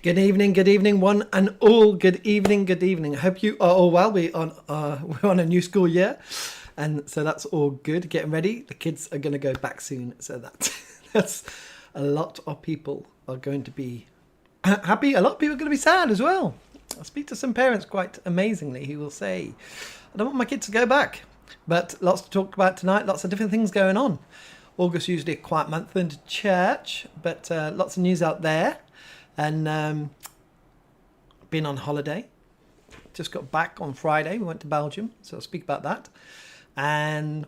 Good evening, one and all. Good evening. I hope you are all well. We're on a new school year, and so that's all good. Getting ready. The kids are going to go back soon, so that's a lot of people are going to be happy. A lot of people are going to be sad as well. I speak to some parents quite amazingly who will say, "I don't want my kids to go back," but lots to talk about tonight. Lots of different things going on. August usually a quiet month into church, but lots of news out there. And been on holiday. Just got back on Friday. We went to Belgium, so I'll speak about that. And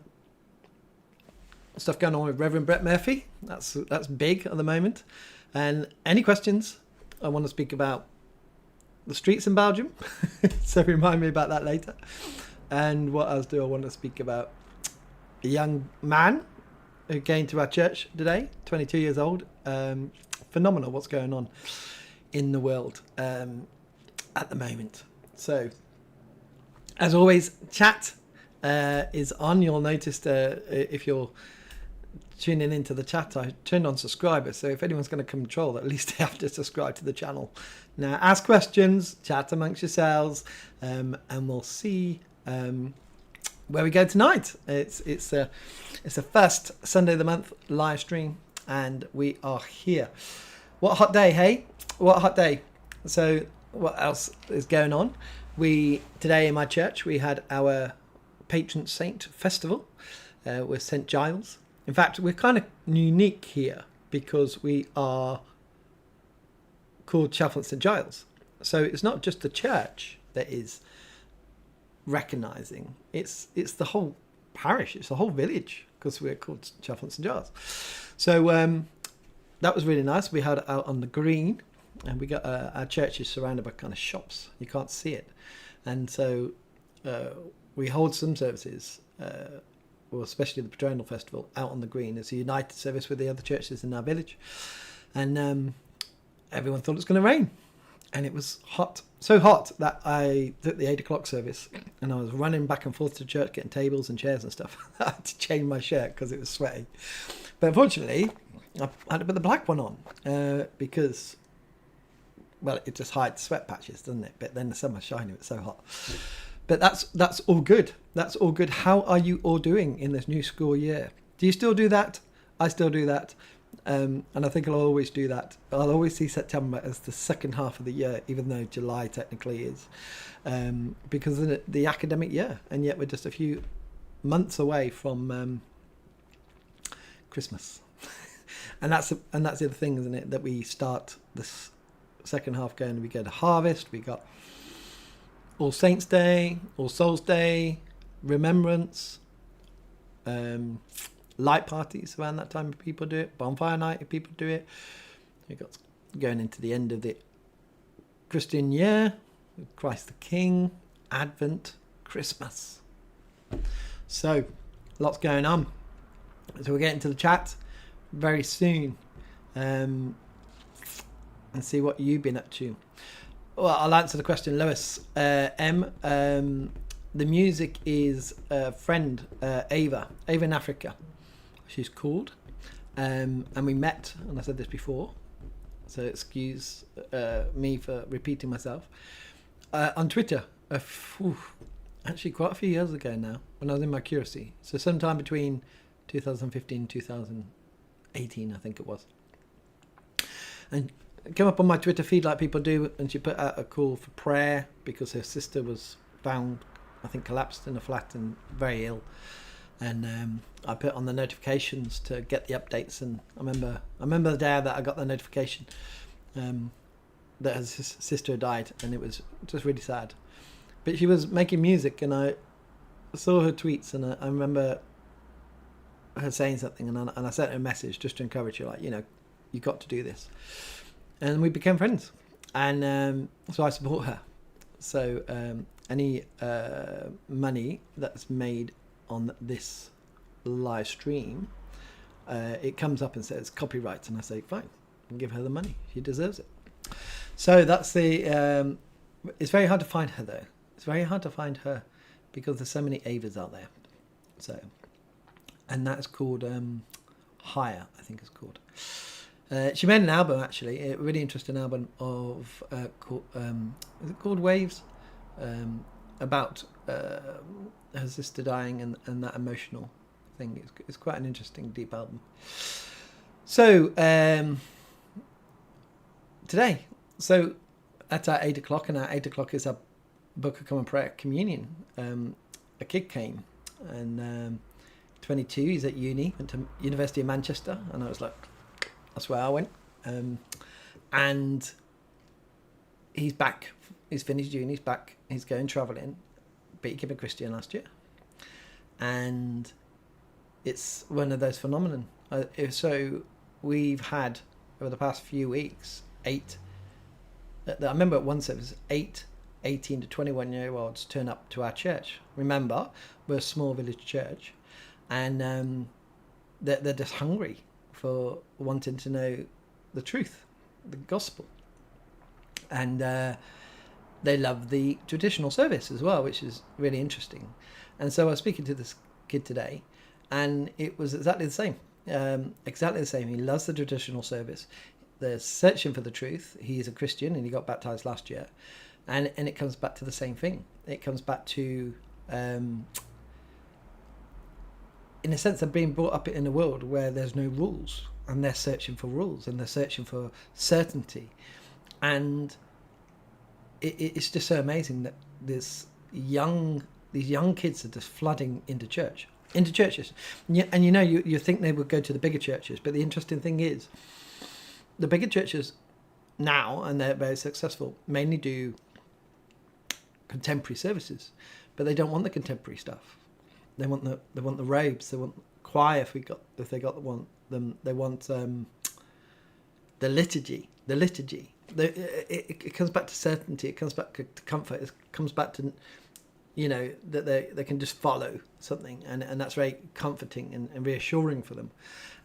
stuff going on with Reverend Brett Murphy. That's big at the moment. And any questions? I want to speak about the streets in Belgium. So remind me about that later. And what else do I want to speak about? A young man who came to our church today, 22 years old. Phenomenal what's going on in the world at the moment. So, as always, chat is on. You'll notice if you're tuning into the chat, I turned on subscribers. So if anyone's going to control, at least they have to subscribe to the channel. Now, ask questions, chat amongst yourselves, and we'll see where we go tonight. It's the first Sunday of the month live stream. And we are here. What a hot day, hey? What a hot day. So what else is going on? Today in my church, we had our patron saint festival with St. Giles. In fact, we're kind of unique here because we are called Chalfont St. Giles. So it's not just the church that is recognising. It's the whole parish. It's the whole village because we're called Chalfont St. Giles. So that was really nice. We had it out on the green, and we got our church is surrounded by kind of shops. You can't see it, and so we hold some services, well, especially the Patronal Festival, out on the green as a united service with the other churches in our village. And everyone thought it was going to rain, and it was hot, so hot that I took the 8 o'clock service, and I was running back and forth to church, getting tables and chairs and stuff. I had to change my shirt because it was sweaty. But unfortunately, I had to put the black one on because, well, it just hides sweat patches, doesn't it? But then the sun was shining, it's so hot. But that's all good. That's all good. How are you all doing in this new school year? Do you still do that? I still do that. And I think I'll always do that. I'll always see September as the second half of the year, even though July technically is, because of the academic year. And yet we're just a few months away from Christmas. and that's the other thing, isn't it? That we start this second half going, we go to harvest, we got All Saints Day, All Souls Day, Remembrance, light parties around that time if people do it, bonfire night if people do it. We got going into the end of the Christian year, Christ the King, Advent, Christmas. So lots going on. So we'll get into the chat very soon and see what you've been up to. Well, I'll answer the question, Lois M. The music is a friend, Ava in Africa, she's called. And we met, and I said this before, so excuse me for repeating myself, on Twitter, actually quite a few years ago now, when I was in my curacy. So sometime between 2015 and 2018, I think it was. And it came up on my Twitter feed like people do, and she put out a call for prayer because her sister was found, I think, collapsed in a flat and very ill. And I put on the notifications to get the updates, and I remember the day that I got the notification that her sister died, and it was just really sad. But she was making music, and I saw her tweets, and I remember her saying something, and I sent her a message just to encourage her, like, you got to do this. And we became friends, and so I support her. So any money that's made on this live stream, it comes up and says copyright, and I say fine, and give her the money. She deserves it. So that's the. It's very hard to find her though. It's very hard to find her because there's so many Avas out there. So, and that's called Higher, I think it's called. She made an album, actually, a really interesting album of is it called Waves? About her sister dying and that emotional thing. It's quite an interesting, deep album. So today, at our 8 o'clock, and our 8 o'clock is our Book of Common Prayer communion. A kid came, and 22, he's at uni, went to University of Manchester, and I was like, that's where I went. And he's back. He's finished uni, he's back, he's going travelling, but he became a Christian last year. And it's one of those phenomenon. So we've had, over the past few weeks, I remember at one service, 18 to 21-year-olds turn up to our church. Remember, we're a small village church, and they're just hungry for wanting to know the truth, the gospel. And they love the traditional service as well, which is really interesting. And so I was speaking to this kid today, and it was exactly the same. He loves the traditional service. They're searching for the truth. He's a Christian, and he got baptized last year. And it comes back to the same thing. It comes back to, in a sense, they're being brought up in a world where there's no rules, and they're searching for rules, and they're searching for certainty. And it's just so amazing that these young kids are just flooding into churches. And you think they would go to the bigger churches, but the interesting thing is, the bigger churches now, and they're very successful, mainly do contemporary services, but they don't want the contemporary stuff. They want the robes. They want choir if they want them. They want the liturgy. It comes back to certainty. It comes back to comfort. It comes back to that they can just follow something, and that's very comforting and reassuring for them.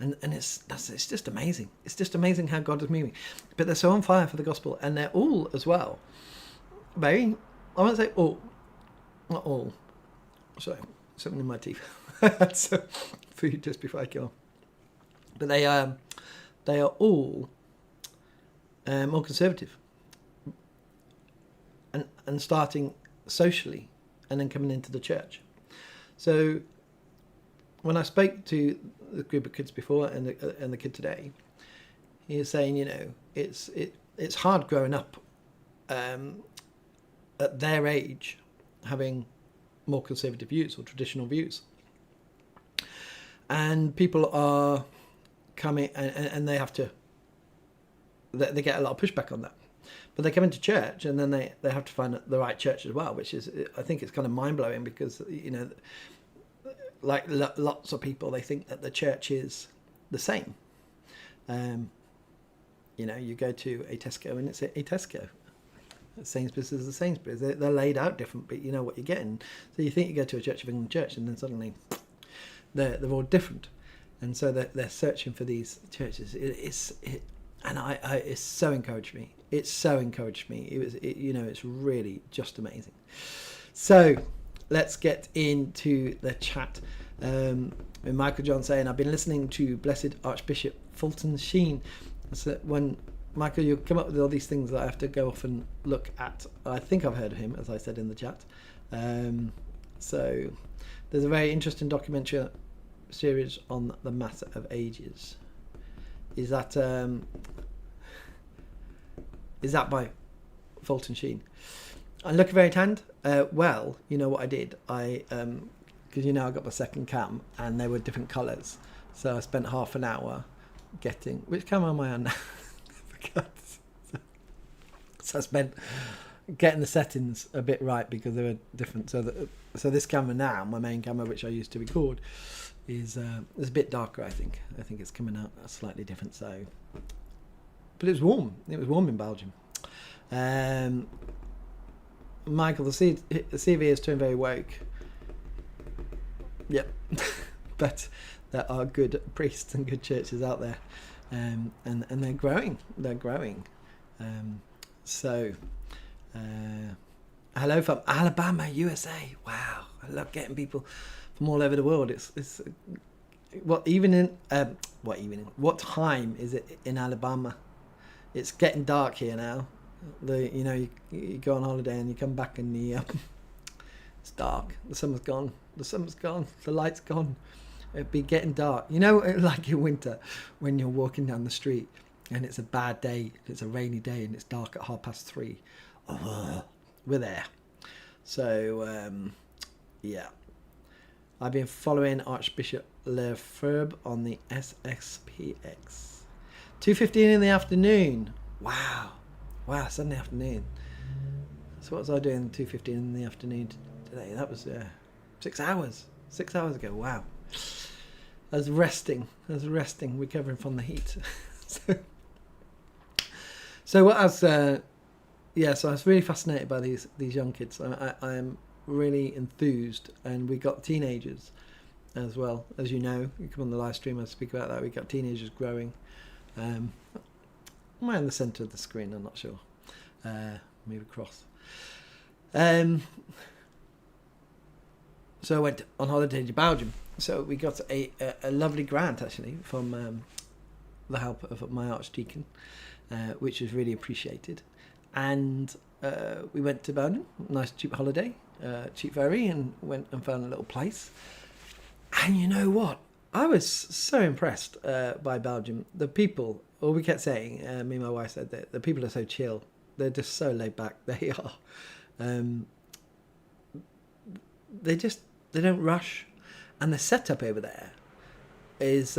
And it's just amazing. It's just amazing how God is moving. But they're so on fire for the gospel, and they're all as well very, I won't say all, not all. Sorry, something in my teeth. So food just before I go. But they are all more conservative, and starting socially, and then coming into the church. So when I spoke to the group of kids before and the kid today, he was saying, it's hard growing up at their age, having more conservative views or traditional views. And people are coming, and they have to, they get a lot of pushback on that. But they come into church, and then they have to find the right church as well, which is, I think it's kind of mind-blowing, because, like lots of people, they think that the church is the same. You go to a Tesco, and it's a Tesco. Sainsbury's is a Sainsbury's. They're laid out different, but you know what you're getting. So you think you go to a Church of England church, and then suddenly they're all different. And so they're searching for these churches. It's so encouraged me. It's so encouraged me. It's really just amazing. So let's get into the chat. With Michael John saying, I've been listening to Blessed Archbishop Fulton Sheen. So when Michael, you come up with all these things that I have to go off and look at. I think I've heard of him, as I said in the chat. So there's a very interesting documentary series on the matter of ages. Is that by Fulton Sheen? And look very tanned. Well, you know what I did? Because I got my second cam, and they were different colours. So I spent half an hour getting, which camera am I on now? So I spent getting the settings a bit right, because they were different. So this camera now, my main camera, which I used to record, is a bit darker. I think it's coming out slightly different. So, but it was warm. It was warm in Belgium. Michael, the CV has turned very woke. Yep, but there are good priests and good churches out there, and they're growing. Hello from Alabama, USA. Wow, I love getting people from all over the world. It's well, even in What evening? What time is it in Alabama? It's getting dark here now. You go on holiday and you come back and it's dark. The summer's gone. The light's gone. It'd be getting dark. Like in winter when you're walking down the street and it's a bad day, it's a rainy day and it's dark at 3:30. Oh, we're there. So, yeah. I've been following Archbishop Lefebvre on the SXPX. 2:15 in the afternoon. Wow, Sunday afternoon. So what was I doing 2:15 in the afternoon today? That was 6 hours. 6 hours ago. Wow. I was resting, recovering from the heat. So I was really fascinated by these young kids. I am really enthused, and we got teenagers as well. As you know, you come on the live stream, I speak about that. We got teenagers growing. Am I in the centre of the screen? I'm not sure. Move across. So I went on holiday to Belgium. So we got a lovely grant actually from the help of my archdeacon, which was really appreciated. And we went to Belgium, nice cheap holiday, cheap ferry, and went and found a little place. And you know what? I was so impressed by Belgium. The people, all we kept saying, me and my wife said that the people are so chill. They're just so laid back. They are. They don't rush. And the setup over there is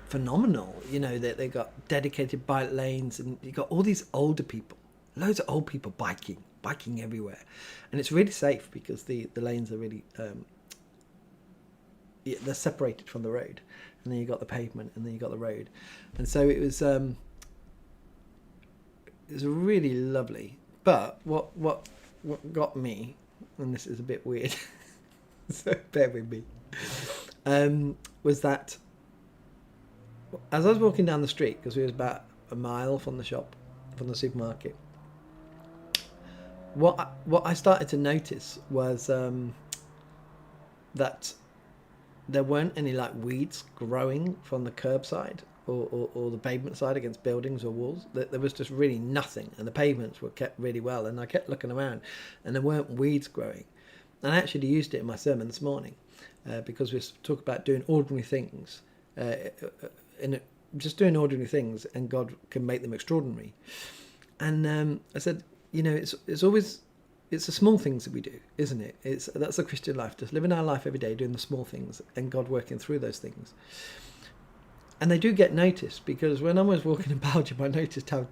phenomenal. They got dedicated bike lanes, and you got all these older people, loads of old people biking everywhere. And it's really safe because the lanes are really... they're separated from the road, and then you got the pavement, and then you got the road, and so it was really lovely. But what got me, and this is a bit weird, so bear with me, was that as I was walking down the street, because we was about a mile from the supermarket, what I started to notice was that there weren't any weeds growing from the curbside or the pavement side against buildings or walls. There was just really nothing, and the pavements were kept really well. And I kept looking around, and there weren't weeds growing. And I actually used it in my sermon this morning because we talk about doing ordinary things, just doing ordinary things, and God can make them extraordinary. And I said, it's the small things that we do, isn't it? That's the Christian life, just living our life every day, doing the small things, and God working through those things. And they do get noticed, because when I was walking in Belgium, I noticed how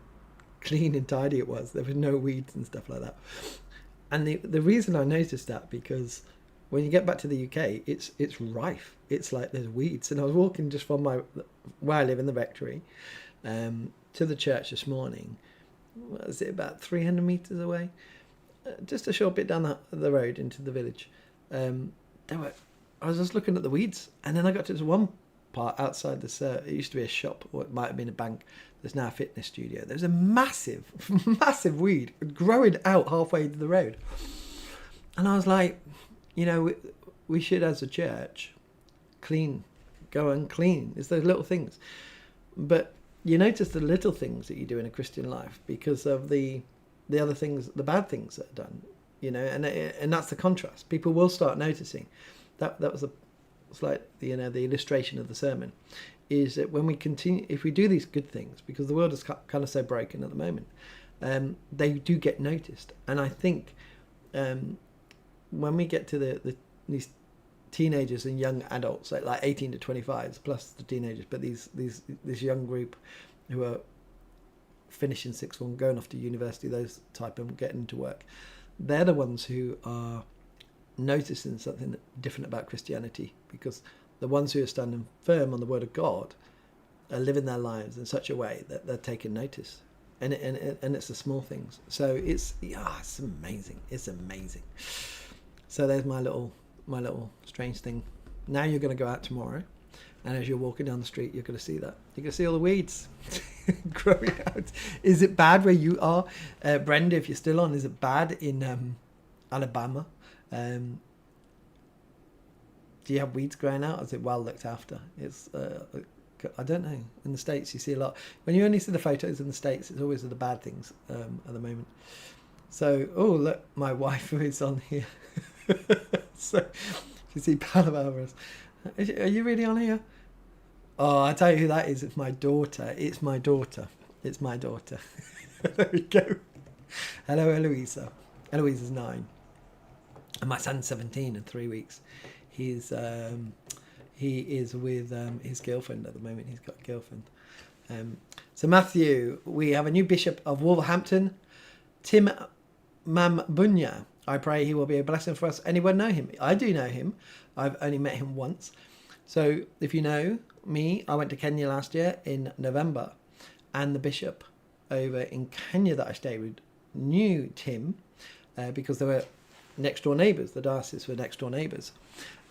clean and tidy it was. There was no weeds and stuff like that. And the reason I noticed that, because when you get back to the UK, it's rife. It's like there's weeds. And I was walking just from where I live in the rectory to the church this morning. What is it, about 300 metres away? Just a short bit down the road into the village. I was just looking at the weeds, and then I got to this one part outside this. It used to be a shop, or it might have been a bank. There's now a fitness studio. There's a massive weed growing out halfway to the road, and I was like, we should, as a church, go and clean. It's those little things, but you notice the little things that you do in a Christian life because of the other things, the bad things that are done, and that's the contrast. People will start noticing. That was the illustration of the sermon, is that when we continue, if we do these good things, because the world is kind of so broken at the moment, they do get noticed. And I think when we get to these teenagers and young adults, like 18 to 25s plus the teenagers, but this young group who are finishing sixth form, going off to university, those type, and getting into work, they're the ones who are noticing something different about Christianity, because the ones who are standing firm on the word of God are living their lives in such a way that they're taking notice, and it's the small things. So it's amazing. It's amazing. So there's my little strange thing. Now you're going to go out tomorrow, and as you're walking down the street, you're going to see that. You're going to see all the weeds growing out. Is it bad where you are, Brenda? If you're still on, is it bad in Alabama? Do you have weeds growing out? Or is it well looked after? It's I don't know. In the States, you see a lot. When you only see the photos in the States, it's always the bad things at the moment. So, oh, look, my wife is on here. So, you see Palabaras. Are you really on here? Oh, I tell you who that is. It's my daughter. It's my daughter. It's my daughter. There we go. Hello, Eloisa. Eloisa's 9. And my son's 17 in 3 weeks. He is with his girlfriend at the moment. He's got a girlfriend. So Matthew, we have a new bishop of Wolverhampton, Tim Mambunya. I pray he will be a blessing for us. Anyone know him? I do know him. I've only met him once. So if you know me, I went to Kenya last year in November, and the bishop over in Kenya that I stayed with knew Tim because they were next door neighbours. The diocese were next door neighbours.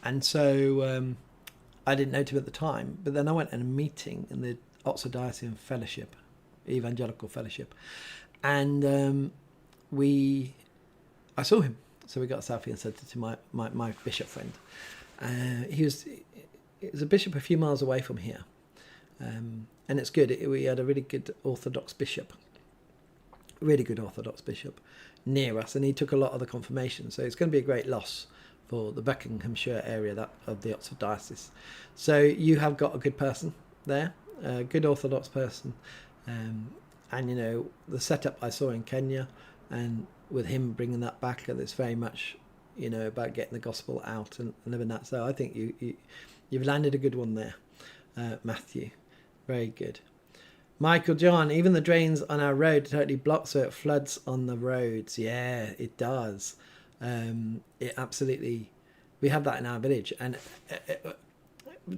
And so I didn't know Tim at the time, but then I went in a meeting in the Oxford Diocesan Fellowship, Evangelical Fellowship, and I saw him. So we got a selfie and sent it to my bishop friend. He was a bishop a few miles away from here, and it's good. We had a really good Orthodox bishop near us, and he took a lot of the confirmation. So it's going to be a great loss for the Buckinghamshire area of the Oxford Diocese. So you have got a good person there, a good Orthodox person, and you know the setup I saw in Kenya, and with him bringing that back, and it's very much, you know, about getting the gospel out and living that. So I think you've landed a good one there, Matthew. Very good. Michael John, even the drains on our road are totally blocked, so it floods on the roads. Yeah, it does. It absolutely. We have that in our village, and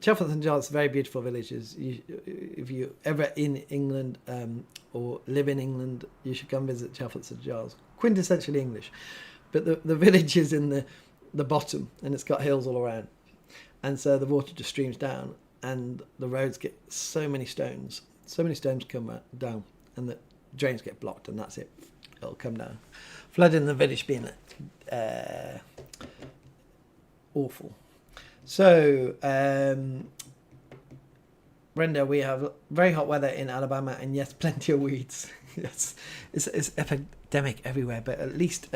Chelford St Giles is a very beautiful village. If you ever in England or live in England, you should come visit Chelford St Giles. Quintessentially English, but the village is in the bottom, and it's got hills all around, and so the water just streams down, and the roads get so many stones come down, and the drains get blocked, and that's it. It'll come down. Flooding the village being awful. So, Brenda, we have very hot weather in Alabama, and yes, plenty of weeds. Yes, it's epidemic everywhere, but at least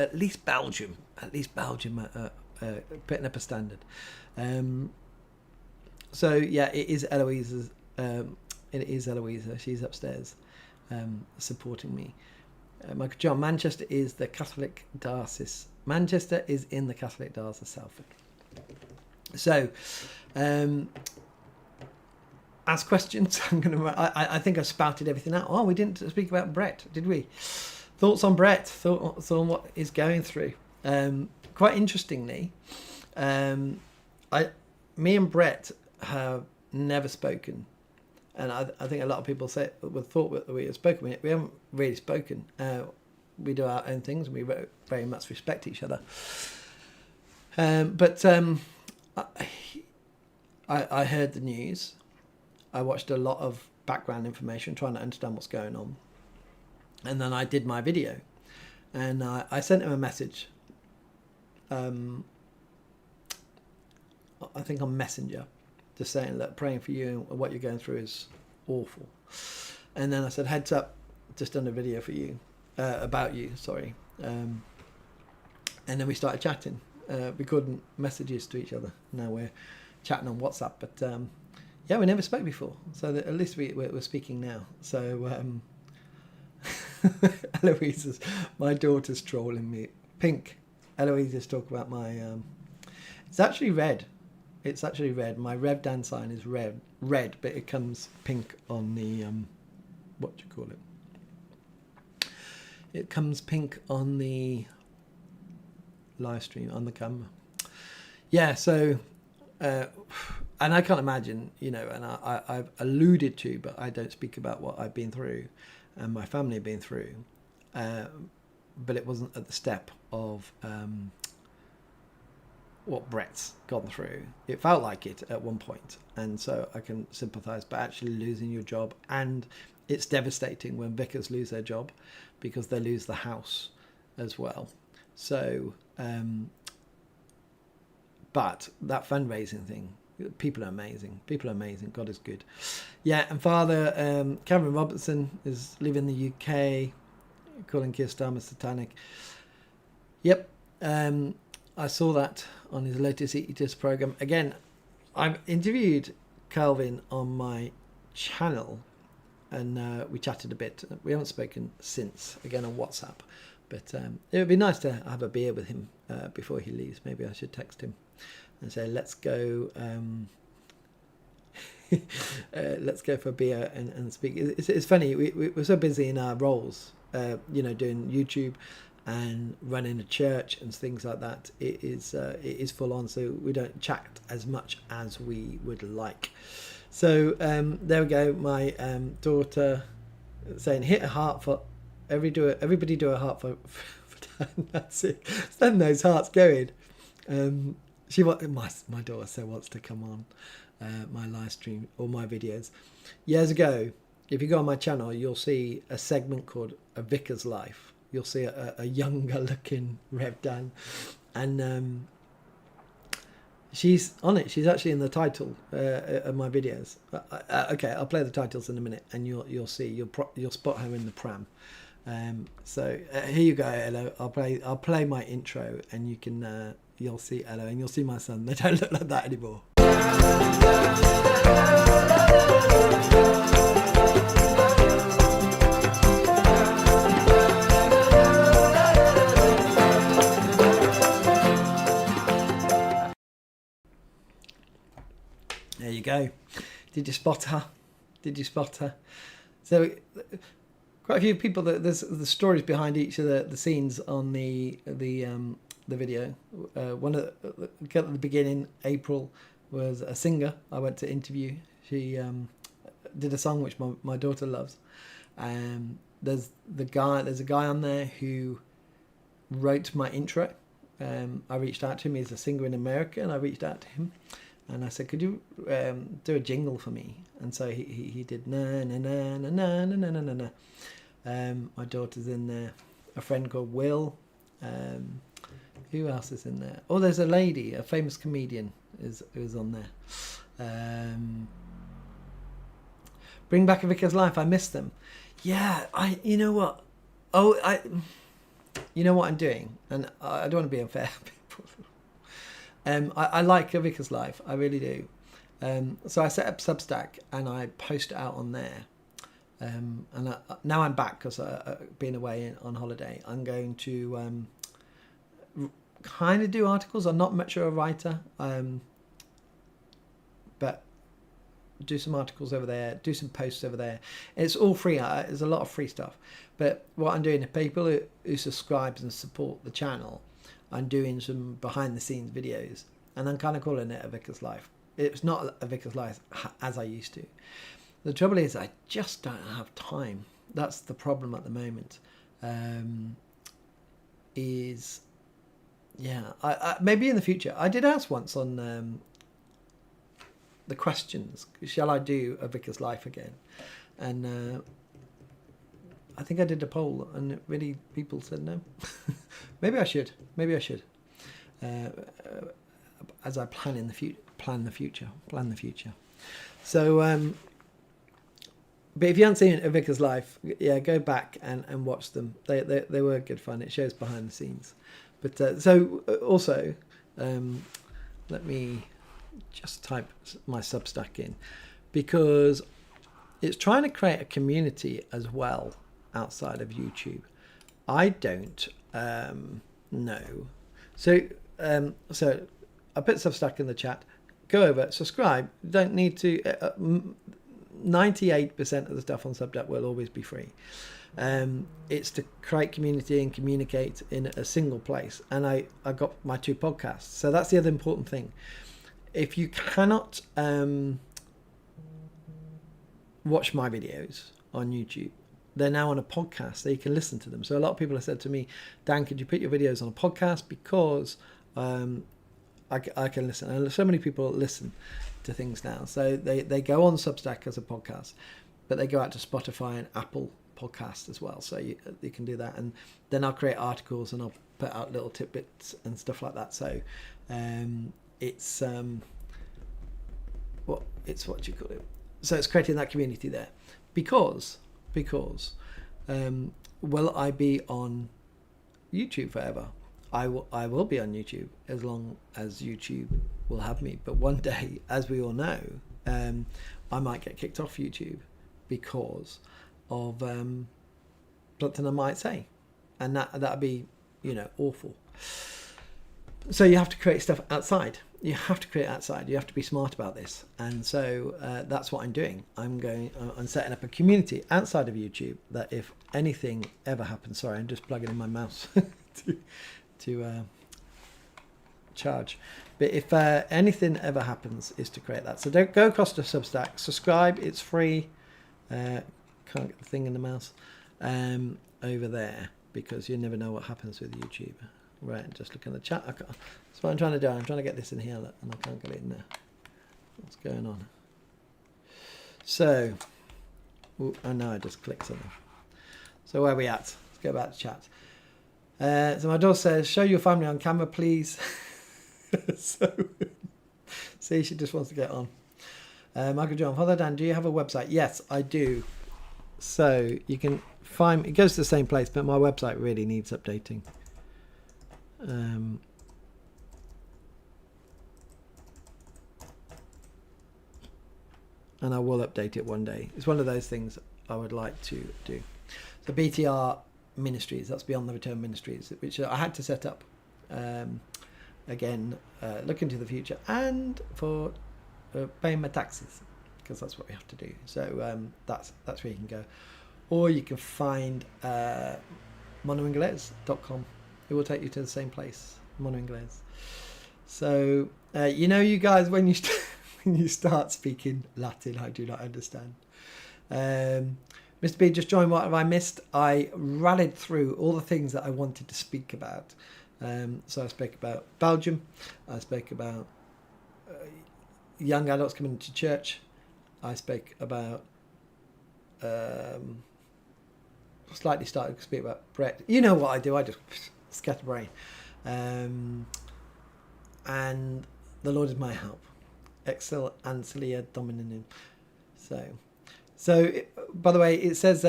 Belgium, putting up a standard. So yeah, it is Eloisa's. It is Eloisa. She's upstairs, supporting me. Michael John, Manchester is the Catholic diocese. Manchester is in the Catholic diocese of Salford. So, ask questions. I think I spouted everything out. Oh, we didn't speak about Brett, did we? Thoughts on Brett? Thoughts on what he's going through? Quite interestingly, me and Brett have never spoken, and I think a lot of people would thought that we had spoken. We haven't really spoken. We do our own things, and we very much respect each other. But I heard the news. I watched a lot of background information, trying to understand what's going on. And then I did my video. And I sent him a message. I think on Messenger. Just saying that praying for you and what you're going through is awful. And then I said, heads up, just done a video for you. About you, sorry. And then we started chatting. Recording messages to each other. Now we're chatting on WhatsApp, but yeah, we never spoke before, so at least we're speaking now. So Eloisa's, my daughter's trolling me. Pink. Eloisa's talking about my it's actually red. My Rev Dan sign is red, but it comes pink on the what do you call it? It comes pink on the live stream, on the camera. Yeah, so and I can't imagine, you know, and I've alluded to, but I don't speak about what I've been through and my family have been through, but it wasn't at the step of what Brett's gone through. It felt like it at one point, and so I can sympathise, but actually losing your job, and it's devastating when vicars lose their job because they lose the house as well. So but that fundraising thing People are amazing. People are amazing. God is good. Yeah, and Father Kon Robertson is leaving the UK, calling Keir Starmer satanic. Yep, I saw that on his latest Eaters program. Again, I've interviewed Calvin on my channel, and we chatted a bit. We haven't spoken since, again on WhatsApp, but it would be nice to have a beer with him before he leaves. Maybe I should text him and say, let's go let's go for a beer and speak. It's funny, we're so busy in our roles, doing YouTube and running a church and things like that. It is full on, so we don't chat as much as we would like. So there we go. My daughter saying, hit a heart for everybody do a heart for Dan. That's it. Send those hearts going. My daughter so wants to come on my live stream or my videos. Years ago, if you go on my channel, you'll see a segment called A Vicar's Life. You'll see a younger looking Rev Dan, and she's on it. She's actually in the title of my videos. Okay, I'll play the titles in a minute, and you'll see. You'll spot her in the pram. So here you go, Ella. I'll play my intro, and you can you'll see Ella, and you'll see my son. They don't look like that anymore. There you go. Did you spot her? Did you spot her? So quite a few people. There's the stories behind each of the scenes on the video. One at the beginning, April, was a singer I went to interview. She did a song which my daughter loves. There's a guy on there who wrote my intro. I reached out to him. He's a singer in America, and I reached out to him. And I said, could you do a jingle for me? And so he did na na na na na na na na na. My daughter's in there. A friend called Will. Who else is in there? Oh, there's a lady, a famous comedian who's on there. Bring Back a Vicar's Life. I miss them. Yeah, you know what? You know what I'm doing? And I don't want to be unfair. I like A Vicar's Life, I really do. So I set up Substack and I post it out on there. And now I'm back because I've been away on holiday. I'm going to kind of do articles. I'm not much of a writer, but do some articles over there, do some posts over there. It's all free. There's a lot of free stuff. But what I'm doing, if people who subscribe and support the channel, I'm doing some behind the scenes videos, and I'm kind of calling it A Vicar's Life. It's not A Vicar's Life as I used to. The trouble is I just don't have time. That's the problem at the moment. I maybe in the future. I did ask once on the questions, shall I do A Vicar's Life again? And I think I did a poll, and really people said no. Maybe I should. As I plan the future. So, but if you haven't seen A Vicar's Life, yeah, go back and watch them. They were good fun. It shows behind the scenes. But so also, let me just type my Substack in, because it's trying to create a community as well outside of YouTube. I don't know. So I put Substack in the chat. Go over, subscribe. Don't need to. 98% of the stuff on Substack will always be free. It's to create community and communicate in a single place. And I got my 2 podcasts. So that's the other important thing. If you cannot watch my videos on YouTube, they're now on a podcast, so you can listen to them. So a lot of people have said to me, Dan, could you put your videos on a podcast? Because I can listen. And so many people listen to things now. So they go on Substack as a podcast, but they go out to Spotify and Apple Podcasts as well. So you can do that. And then I'll create articles and I'll put out little tidbits and stuff like that. So it's what do you call it? So it's creating that community there, because will I be on YouTube forever? I will be on YouTube as long as YouTube will have me. But one day, as we all know, I might get kicked off YouTube because of something I might say, and that'd be awful. So you have to create stuff outside. You have to create outside. You have to be smart about this, and so that's what I'm doing. I'm setting up a community outside of YouTube that if anything ever happens, sorry, I'm just plugging in my mouse to charge. But if anything ever happens, is to create that. So don't go across to Substack. Subscribe. It's free. Can't get the thing in the mouse over there, because you never know what happens with YouTube. Right, just look in the chat. That's what I'm trying to do. I'm trying to get this in here, and I can't get it in there. What's going on? So, I know I just clicked something. So where are we at? Let's go back to chat. So my daughter says, show your family on camera, please. So, see, she just wants to get on. Michael John, Father Dan, do you have a website? Yes, I do. So you can find, it goes to the same place, but my website really needs updating. And I will update it one day. It's one of those things I would like to do. So BTR Ministries, that's Beyond the Return Ministries, which I had to set up again, look into the future, and for paying my taxes, because that's what we have to do. So that's where you can go, or you can find monoingles.com. It will take you to the same place, Monoingles. So you guys, when you start speaking Latin, I do not understand. Mr. B, just joined. What have I missed? I rallied through all the things that I wanted to speak about. So I spoke about Belgium. I spoke about young adults coming into church. I spoke about slightly started to speak about Brett. You know what I do? I just scatterbrain. And the Lord is my help. Excel ancilia dominum. So by the way, it says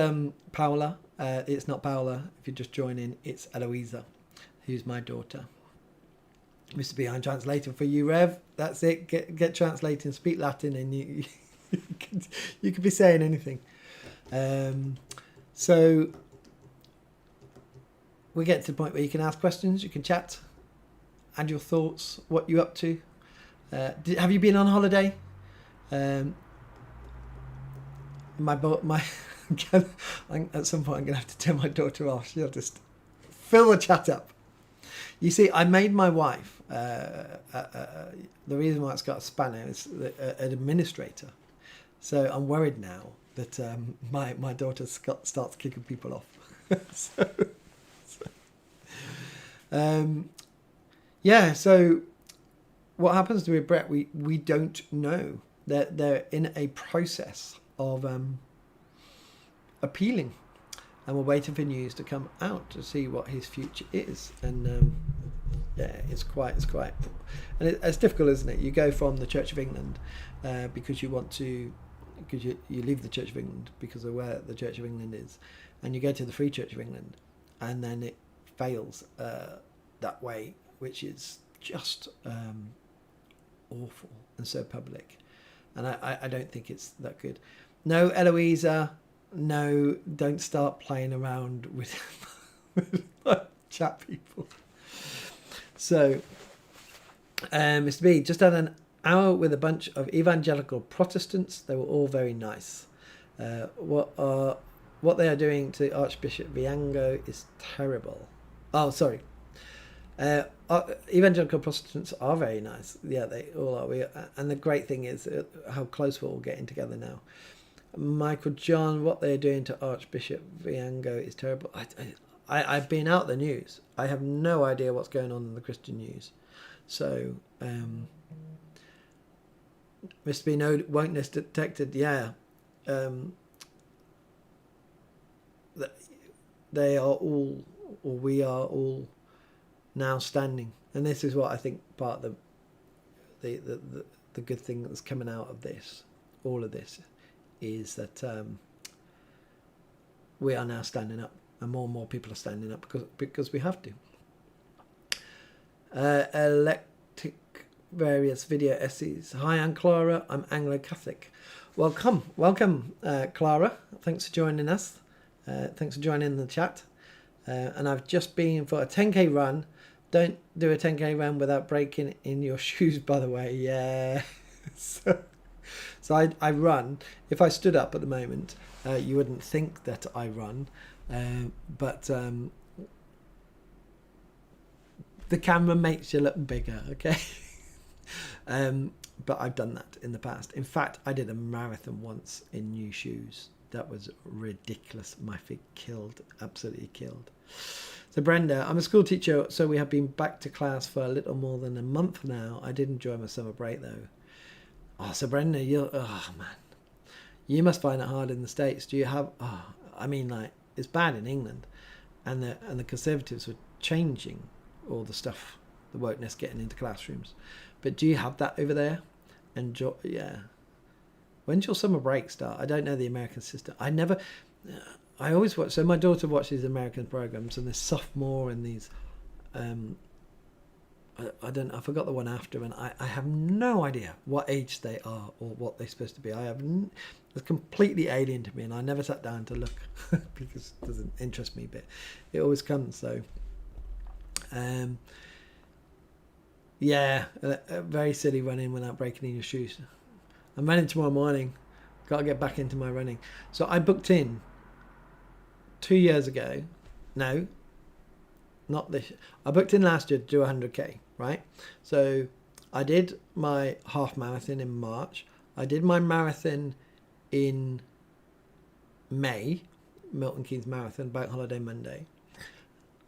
Paola. It's not Paola. If you just join in, it's Eloisa, who's my daughter. Mr. B, I'm translating for you, Rev. That's it. Get translating. Speak Latin, and you could be saying anything. So we get to the point where you can ask questions, you can chat, add your thoughts, what you're up to. Have you been on holiday? At some point I'm going to have to turn my daughter off. She'll just fill the chat up. You see, I made my wife, the reason why it's got a spanner is an administrator. So I'm worried now that my daughter starts kicking people off. So what happens to with Brett, we don't know. They're in a process of appealing, and we're waiting for news to come out to see what his future is. And it's quite, and it's difficult, isn't it? You go from the Church of England because you leave the Church of England because of where the Church of England is, and you go to the Free Church of England, and then it fails that way, which is just awful and so public, and I don't think it's that good. No, Eloisa, no, don't start playing around with chat people. So, Mr. B, just had an hour with a bunch of Evangelical Protestants. They were all very nice. What they are doing to Archbishop Viango is terrible. Oh, sorry. Evangelical Protestants are very nice. Yeah, they all are. And the great thing is how close we're all getting together now. Michael John, what they're doing to Archbishop Viango is terrible. I've been out the news. I have no idea what's going on in the Christian news. So, Mr. B, no wokeness detected. Yeah. They are all, or we are all now standing. And this is what I think part of the good thing that's coming out of this, all of this, is that we are now standing up, and more people are standing up because we have to. Eclectic various video essays. Hi, I'm Clara. I'm Anglo-Catholic. Welcome, Clara. Thanks for joining us. Thanks for joining the chat. And I've just been for a 10k run. Don't do a 10k run without breaking in your shoes, by the way. Yeah. So I run. If I stood up at the moment, you wouldn't think that I run. But the camera makes you look bigger, okay? But I've done that in the past. In fact, I did a marathon once in new shoes. That was ridiculous. My feet absolutely killed. So Brenda, I'm a school teacher, so we have been back to class for a little more than a month now. I did enjoy my summer break though. Oh, so Brenda, you must find it hard in the States. Do you have? It's bad in England, and the Conservatives were changing all the stuff, the wokeness getting into classrooms. But do you have that over there? Yeah. When's your summer break start? I don't know the American system. I always watch. So my daughter watches American programs, and this sophomore and these. I forgot the one after, and I have no idea what age they are or what they're supposed to be. It's completely alien to me, and I never sat down to look because it doesn't interest me, but it always comes. So, very silly running without breaking in your shoes. I'm running tomorrow morning. Got to get back into my running. So I booked in 2 years ago. No, not this. I booked in last year to do 100k, right? So I did my half marathon in March. I did my marathon in May, Milton Keynes Marathon, Bank Holiday Monday.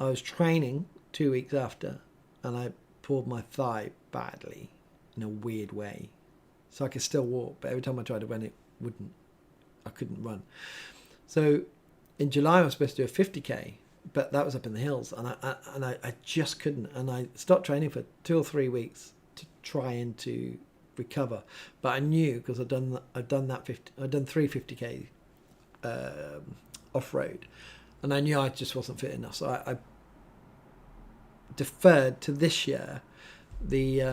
I was training 2 weeks after, and I pulled my thigh badly in a weird way. So I could still walk, but every time I tried to run, I couldn't run. So in July, I was supposed to do a 50k, but that was up in the hills, and I just couldn't. And I stopped training for 2 or 3 weeks to try and to recover. But I knew, because I'd done 3 50k off road, and I knew I just wasn't fit enough. So I deferred to this year the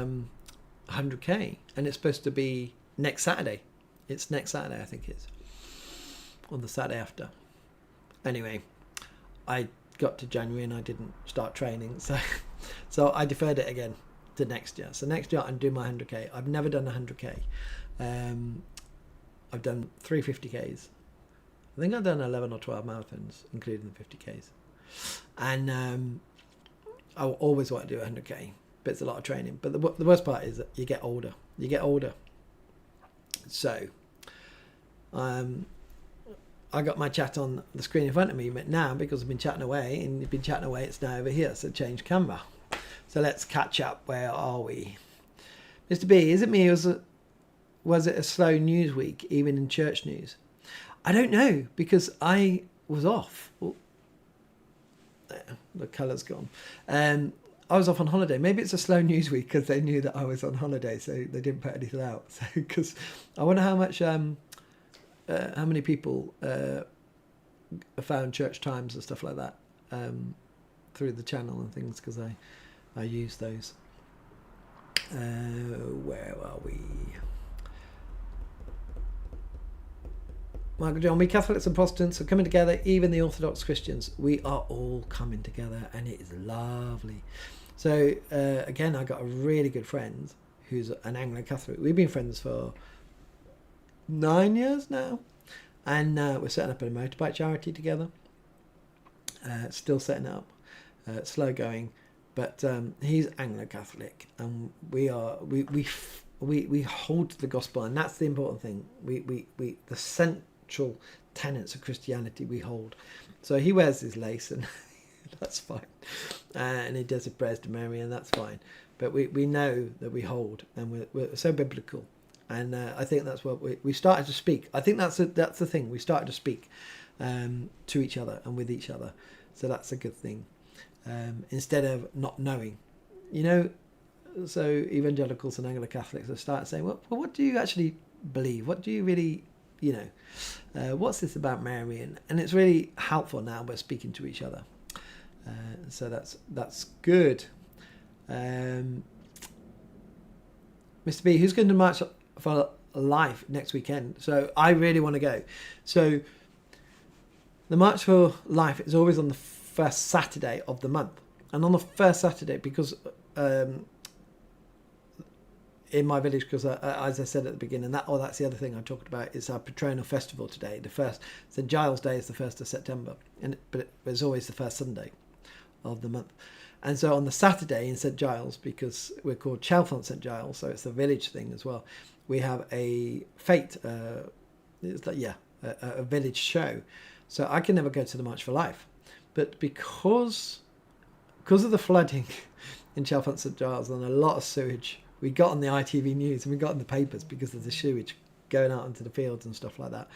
100k, and it's supposed to be next Saturday. It's next Saturday, I think it's, or the Saturday after. Anyway, I got to January and I didn't start training, so I deferred it again to next year. So next year I'm doing my 100k. I've never done 100k. I've done 3 50ks. I think I've done 11 or 12 marathons, including the 50ks. And I always want to do 100k, but it's a lot of training. But the worst part is that you get older. So I got my chat on the screen in front of me, but now, because I've been chatting away, and you've been chatting away, it's now over here. So change camera. So let's catch up. Where are we? Mr. B, is it me, or was it a slow news week, even in church news? I don't know, because I was off. Oh, there, the colour's gone. I was off on holiday. Maybe it's a slow news week because they knew that I was on holiday, so they didn't put anything out. So, because I wonder how many people found church times and stuff like that through the channel and things, because I use those. Where are we? Michael John, we Catholics and Protestants are coming together, even the Orthodox Christians. We are all coming together, and it is lovely. So, again, I got a really good friend who's an Anglo-Catholic. We've been friends for 9 years now, and we're setting up a motorbike charity together. Still setting up, slow going, but he's Anglo-Catholic, and we hold to the gospel, and that's the important thing. We the central tenets of Christianity we hold. So he wears his lace, and that's fine, and he does his prayers to Mary, and that's fine. But we know that we hold, and we're so biblical. And I think that's what we started to speak. I think that's the thing. We started to speak to each other and with each other. So that's a good thing. Instead of not knowing. You know, so evangelicals and Anglo-Catholics have started saying, well, what do you actually believe? What do you really, what's this about Mary? And it's really helpful now we're speaking to each other. So that's good. Mr. B, who's going to march for life next weekend? So I really want to go. So the March for Life is always on the first Saturday of the month. And on the first Saturday, because in my village, because as I said at the beginning, that's the other thing I talked about, is our patronal festival today. The first St Giles Day is the 1st of September, but it's always the first Sunday of the month. And so on the Saturday in St Giles, because we're called Chalfont St Giles, so it's a village thing as well, we have a fete, it's like, a village show. So I can never go to the March for Life. But because of the flooding in Chalfont St Giles and a lot of sewage, we got on the ITV News and we got in the papers because of the sewage going out into the fields and stuff like that.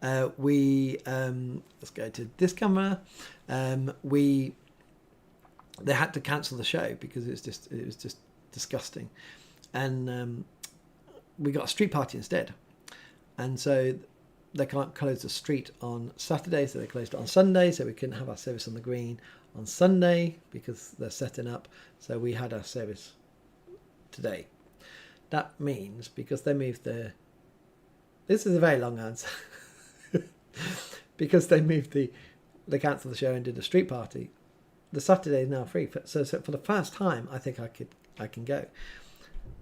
Let's go to this camera. They had to cancel the show because it was just disgusting, and we got a street party instead. And so they can't close the street on Saturday, so they closed it on Sunday, so we couldn't have our service on the green on Sunday because they're setting up. So we had our service today. That means because they moved this is a very long answer. Because they cancelled the show and did a street party, the Saturday is now free. So for the first time, I think I can go.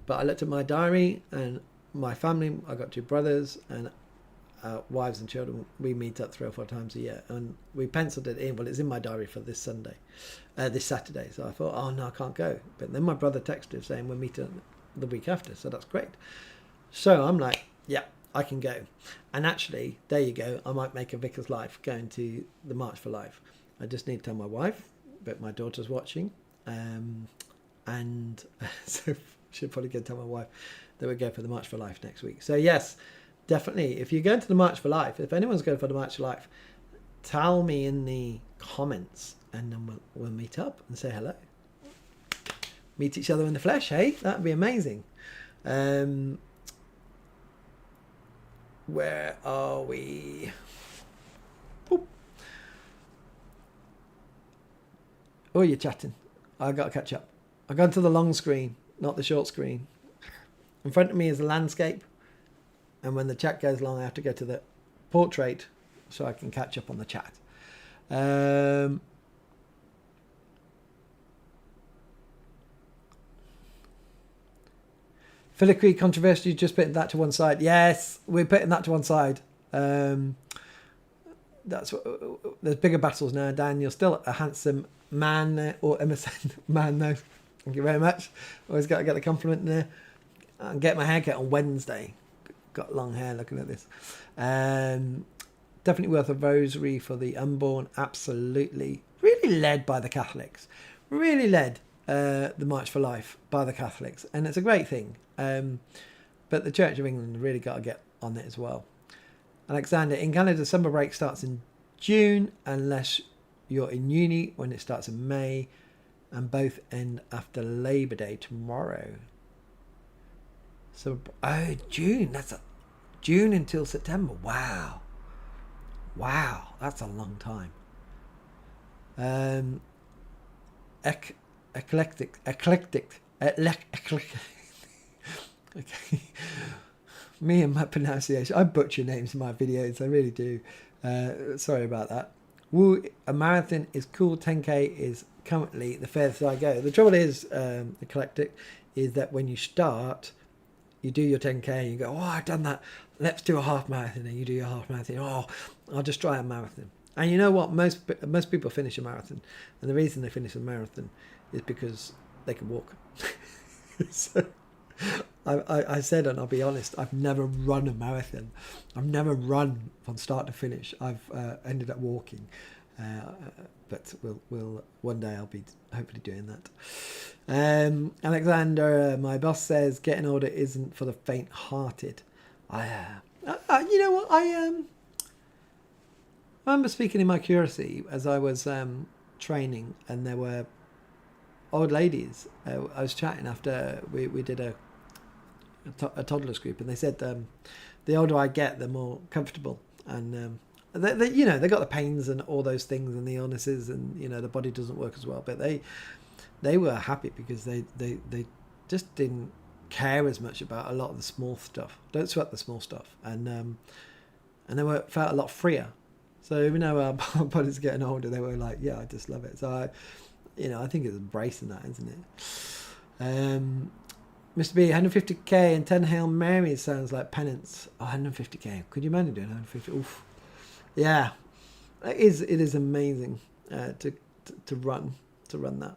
But I looked at my diary and my family. I got 2 brothers and wives and children. We meet up 3 or 4 times a year, and we penciled it in. Well, it's in my diary for this Saturday. So I thought, oh no, I can't go. But then my brother texted saying we're meeting the week after, so that's great. So I'm like, yeah, I can go. And actually, there you go. I might make a Vicar's Life going to the March for Life. I just need to tell my wife, but my daughter's watching, and so she'll probably go tell my wife that we go for the March for Life next week. So yes, definitely, if you're going to the March for Life, if anyone's going for the March for Life, tell me in the comments, and then we'll meet up and say hello. Meet each other in the flesh, hey? That'd be amazing. Where are we? Boop. Oh, you're chatting. I got to catch up. I've gone to the long screen, not the short screen. In front of me is the landscape. And when the chat goes long, I have to go to the portrait so I can catch up on the chat. Filigree controversy, just putting that to one side. Yes, we're putting that to one side. That's what, there's bigger battles now. Dan, you're still a handsome man, or Emerson man, though. Thank you very much. Always got to get the compliment there. I'll get my haircut on Wednesday. Got long hair looking at this. Definitely worth a rosary for the unborn. Absolutely. Really led by the Catholics. Really led the March for Life by the Catholics. And it's a great thing. But the Church of England really got to get on it as well. Alexander, in Canada, summer break starts in June unless you're in uni, when it starts in May, and both end after Labour Day tomorrow. So, June. That's June until September. Wow, that's a long time. Eclectic. Okay. Me and my pronunciation. I butcher names in my videos. I really do. Sorry about that. Woo, a marathon is cool. 10k is currently the furthest I go. The trouble is, Eclectic, is that when you start, you do your 10k and you go, oh, I've done that. Let's do a half marathon. And you do your half marathon. Oh, I'll just try a marathon. And you know what? Most people finish a marathon. And the reason they finish a marathon is because they can walk. So I said, and I'll be honest, I've never run a marathon. I've never run from start to finish. I've ended up walking. But we'll one day I'll be hopefully doing that. Alexander, my boss says getting older isn't for the faint-hearted. You know what? I remember speaking in my curacy as I was training, and there were old ladies. I was chatting after we did a toddlers group, and they said the older I get, the more comfortable, and they you know, they got the pains and all those things and the illnesses, and you know, the body doesn't work as well, but they were happy because they just didn't care as much about a lot of the small stuff. Don't sweat the small stuff, and they felt a lot freer. So even though our bodies are getting older, they were like, yeah, I just love it. So I think it's embracing that, isn't it? Mr. B, 150k and 10 Hail Marys sounds like penance. Oh, 150k. Could you imagine doing 150? Oof. Yeah, it is amazing to run that.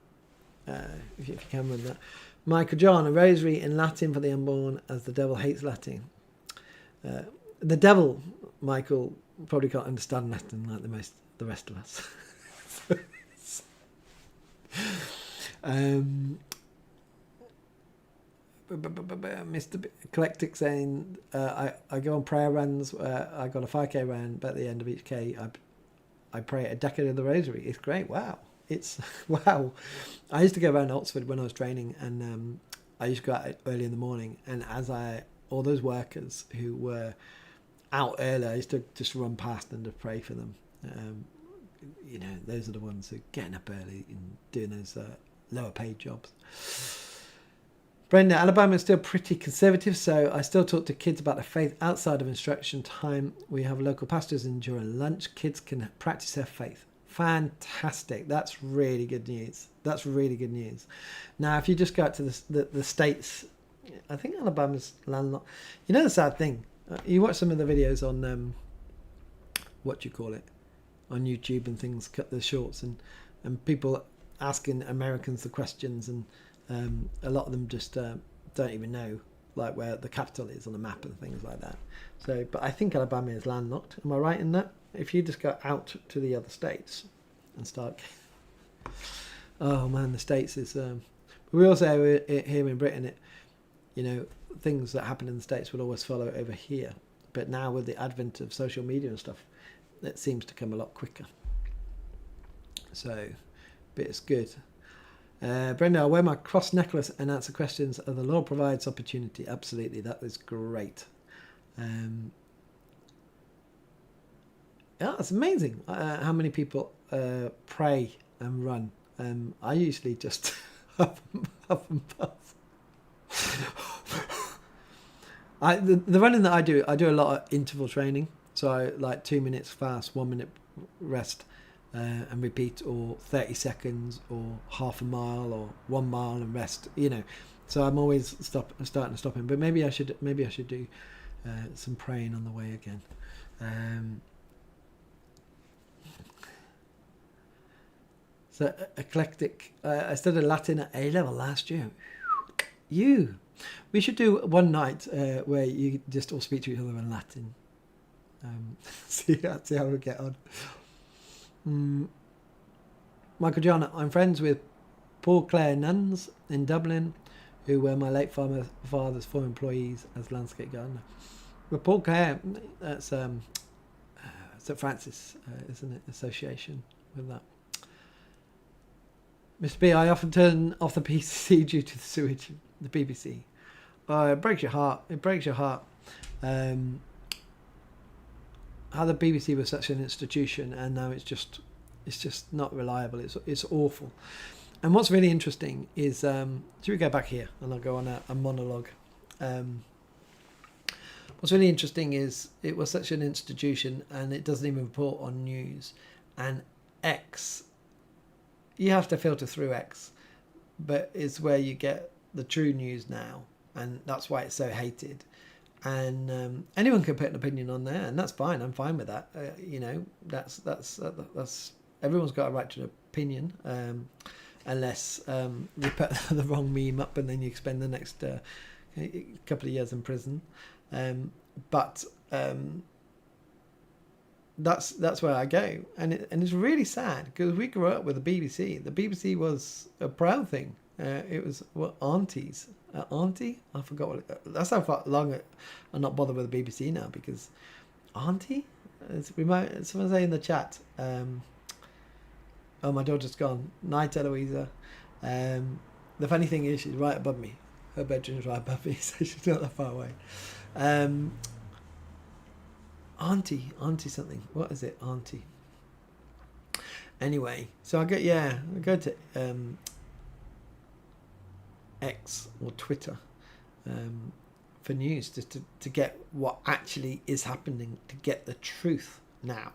If you can run that. Michael John, a rosary in Latin for the unborn, as the devil hates Latin. The devil, Michael, probably can't understand Latin like the rest of us. Mr. Eclectic saying, I go on prayer runs. I got a 5k run, but at the end of each K, I pray a decade of the rosary. It's great. Wow. Wow. I used to go around Oxford when I was training, and I used to go out early in the morning, and all those workers who were out early, I used to just run past and to pray for them. You know, those are the ones who are getting up early and doing those lower paid jobs. Brenda, Alabama is still pretty conservative, so I still talk to kids about the faith outside of instruction time. We have local pastors, and during lunch, kids can practice their faith. Fantastic. That's really good news. Now, if you just go out to the States, I think Alabama's landlocked. You know the sad thing? You watch some of the videos on, on YouTube and things, cut the shorts, and people asking Americans the questions, and a lot of them just don't even know like where the capital is on the map and things like that. So, but I think Alabama is landlocked. Am I right in that? If you just go out to the other states and start, oh man, the States is. We also here in Britain, things that happen in the States will always follow over here. But now with the advent of social media and stuff, it seems to come a lot quicker. So, but it's good. Brenda, I'll wear my cross necklace and answer questions. The Lord provides opportunity. Absolutely, that is great. Yeah, it's amazing how many people pray and run. I usually just huff and puff. The running that I do a lot of interval training. So I like 2 minutes fast, 1 minute rest, and repeat, or 30 seconds, or half a mile, or 1 mile and rest. So I'm always starting and stopping. But maybe I should do some praying on the way again. So eclectic. I studied Latin at A level last year. We should do one night where you just all speak to each other in Latin. See how we get on. Michael John, I'm friends with Paul Clare nuns in Dublin, who were my late father's former employees as landscape gardener. But Paul Clare, that's St Francis, isn't it? Association with that. Mr. B, I often turn off the BBC due to the sewage. The BBC. It breaks your heart. How the BBC was such an institution, and now it's just not reliable. It's awful. And what's really interesting is, should we go back here and I'll go on a monologue. What's really interesting is it was such an institution, and it doesn't even report on news. And X, you have to filter through X, but it's where you get the true news now, and that's why it's so hated. And anyone can put an opinion on there, and that's fine. I'm fine with that. That's everyone's got a right to an opinion, unless you put the wrong meme up, and then you spend the next couple of years in prison. But that's where I go, and it's really sad because we grew up with the BBC. The BBC was a proud thing. It was aunties. Auntie? I forgot what that's how long I'm not bothered with the BBC now, because auntie? Someone say in the chat. Oh, my daughter's gone. Night, Eloisa. The funny thing is, she's right above me. Her bedroom's right above me, so she's not that far away. Auntie something. What is it, Auntie? Anyway, so I go to X or Twitter for news, just to get what actually is happening, to get the truth now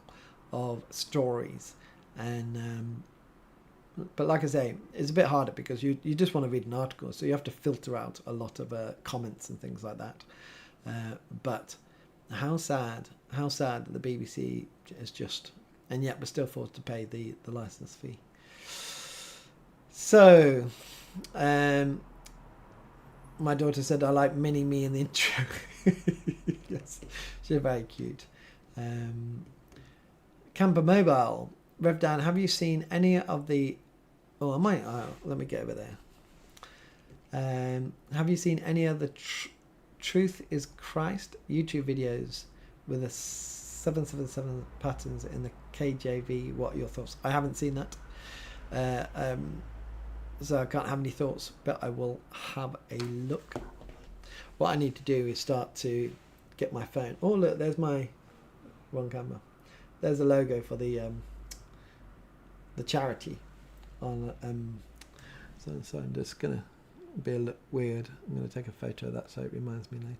of stories. And but like I say, it's a bit harder because you just want to read an article, so you have to filter out a lot of comments and things like that. But how sad that the BBC is just, and yet we're still forced to pay the license fee. So my daughter said, I like mini-me in the intro. Yes, she's very cute. Camper Mobile, Rev Dan, have you seen any of the... Oh, I might... let me get over there. Have you seen any of the Truth is Christ YouTube videos with the 777 patterns in the KJV? What are your thoughts? I haven't seen that. So I can't have any thoughts, but I will have a look. What I need to do is start to get my phone. Oh, look, there's my wrong camera. There's the logo for the charity. On so I'm just gonna be a little weird. I'm gonna take a photo of that so it reminds me later.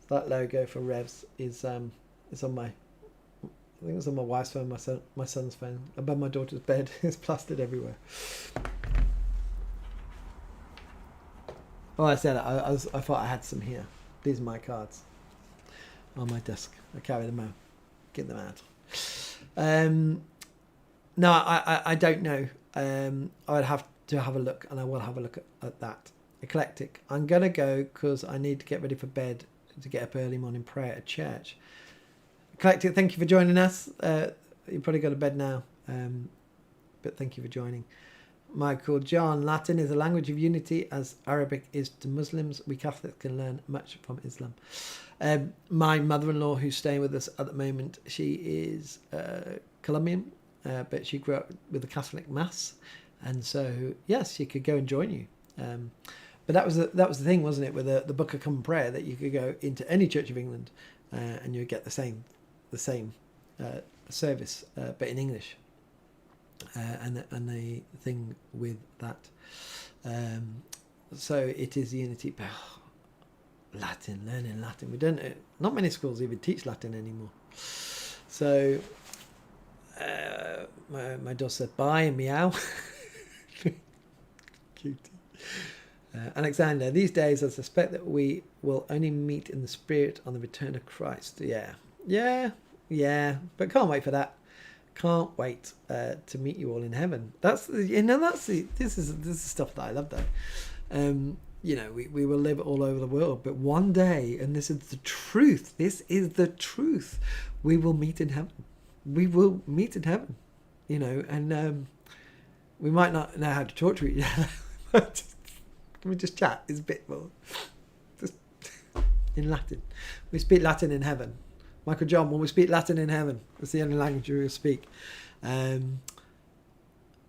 That logo for Revs is on my... I think it's on my wife's phone, my son's phone. Above my daughter's bed. It's plastered everywhere. Oh, I said I thought I had some here. These are my cards on my desk. I carry them out. Get them out. No, I don't know. I would have to have a look, and I will have a look at that. Eclectic. I'm going to go because I need to get ready for bed to get up early morning prayer at church. Eclectic, thank you for joining us. You probably go to bed now, but thank you for joining. Michael John, Latin is a language of unity as Arabic is to Muslims. We Catholics can learn much from Islam. My mother-in-law, who's staying with us at the moment, she is Colombian, but she grew up with the Catholic Mass, and so yes, she could go and join you. But that was the thing, wasn't it, with the Book of Common Prayer, that you could go into any Church of England and you would get the same service, but in English. And the thing with that, so it is unity. Latin, learning Latin. We don't. Not many schools even teach Latin anymore. So my daughter said bye and meow. Cutie. Alexander, these days I suspect that we will only meet in the Spirit on the return of Christ. Yeah. But can't wait for that. Can't wait to meet you all in heaven. This is stuff that I love though. We will live all over the world, but one day, and this is the truth. This is the truth. We will meet in heaven. We will meet in heaven. And we might not know how to talk to each other. Can we just chat? It's a bit more just in Latin. We speak Latin in heaven. Michael John, when we speak Latin in heaven, it's the only language we will speak.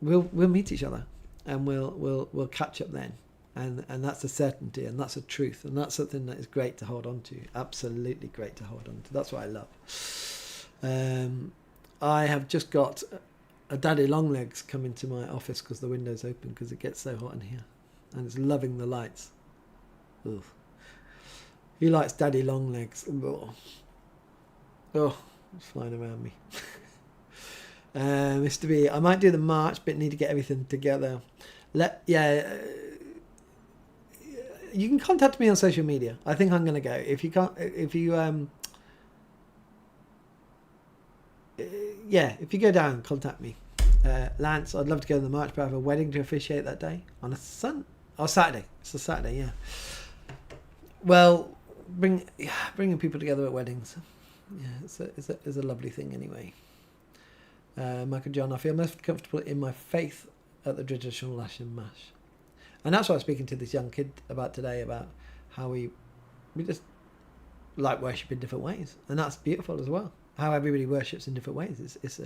We'll meet each other, and we'll catch up then, and that's a certainty, and that's a truth, and that's something that is great to hold on to. Absolutely great to hold on to. That's what I love. I have just got a daddy longlegs come into my office because the window's open because it gets so hot in here, and it's loving the lights. Ugh. He likes daddy longlegs. Oh, it's flying around me. Mr. B, I might do the march, but need to get everything together. You can contact me on social media. I think I'm going to go. If you go down, contact me. Lance, I'd love to go to the march, but I have a wedding to officiate that day on a Saturday. It's a Saturday, yeah. Well, bringing people together at weddings. Yeah, it's a lovely thing anyway. Michael John, I feel most comfortable in my faith at the traditional Latin Mass. And that's what I was speaking to this young kid about today, about how we just like worship in different ways. And that's beautiful as well. how everybody worships in different ways. It's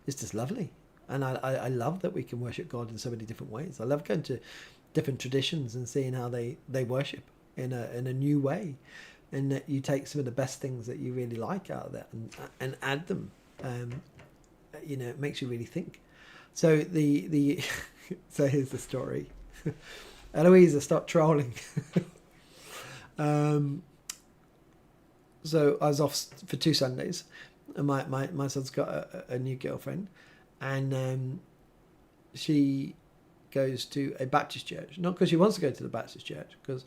just lovely. And I love that we can worship God in so many different ways. I love going to different traditions and seeing how they worship in a new way. And that you take some of the best things that you really like out of that and add them. It makes you really think. So so here's the story. Eloisa, stop trolling. So I was off for 2 Sundays, and my son's got a new girlfriend, and she goes to a Baptist church, not because she wants to go to the Baptist church, because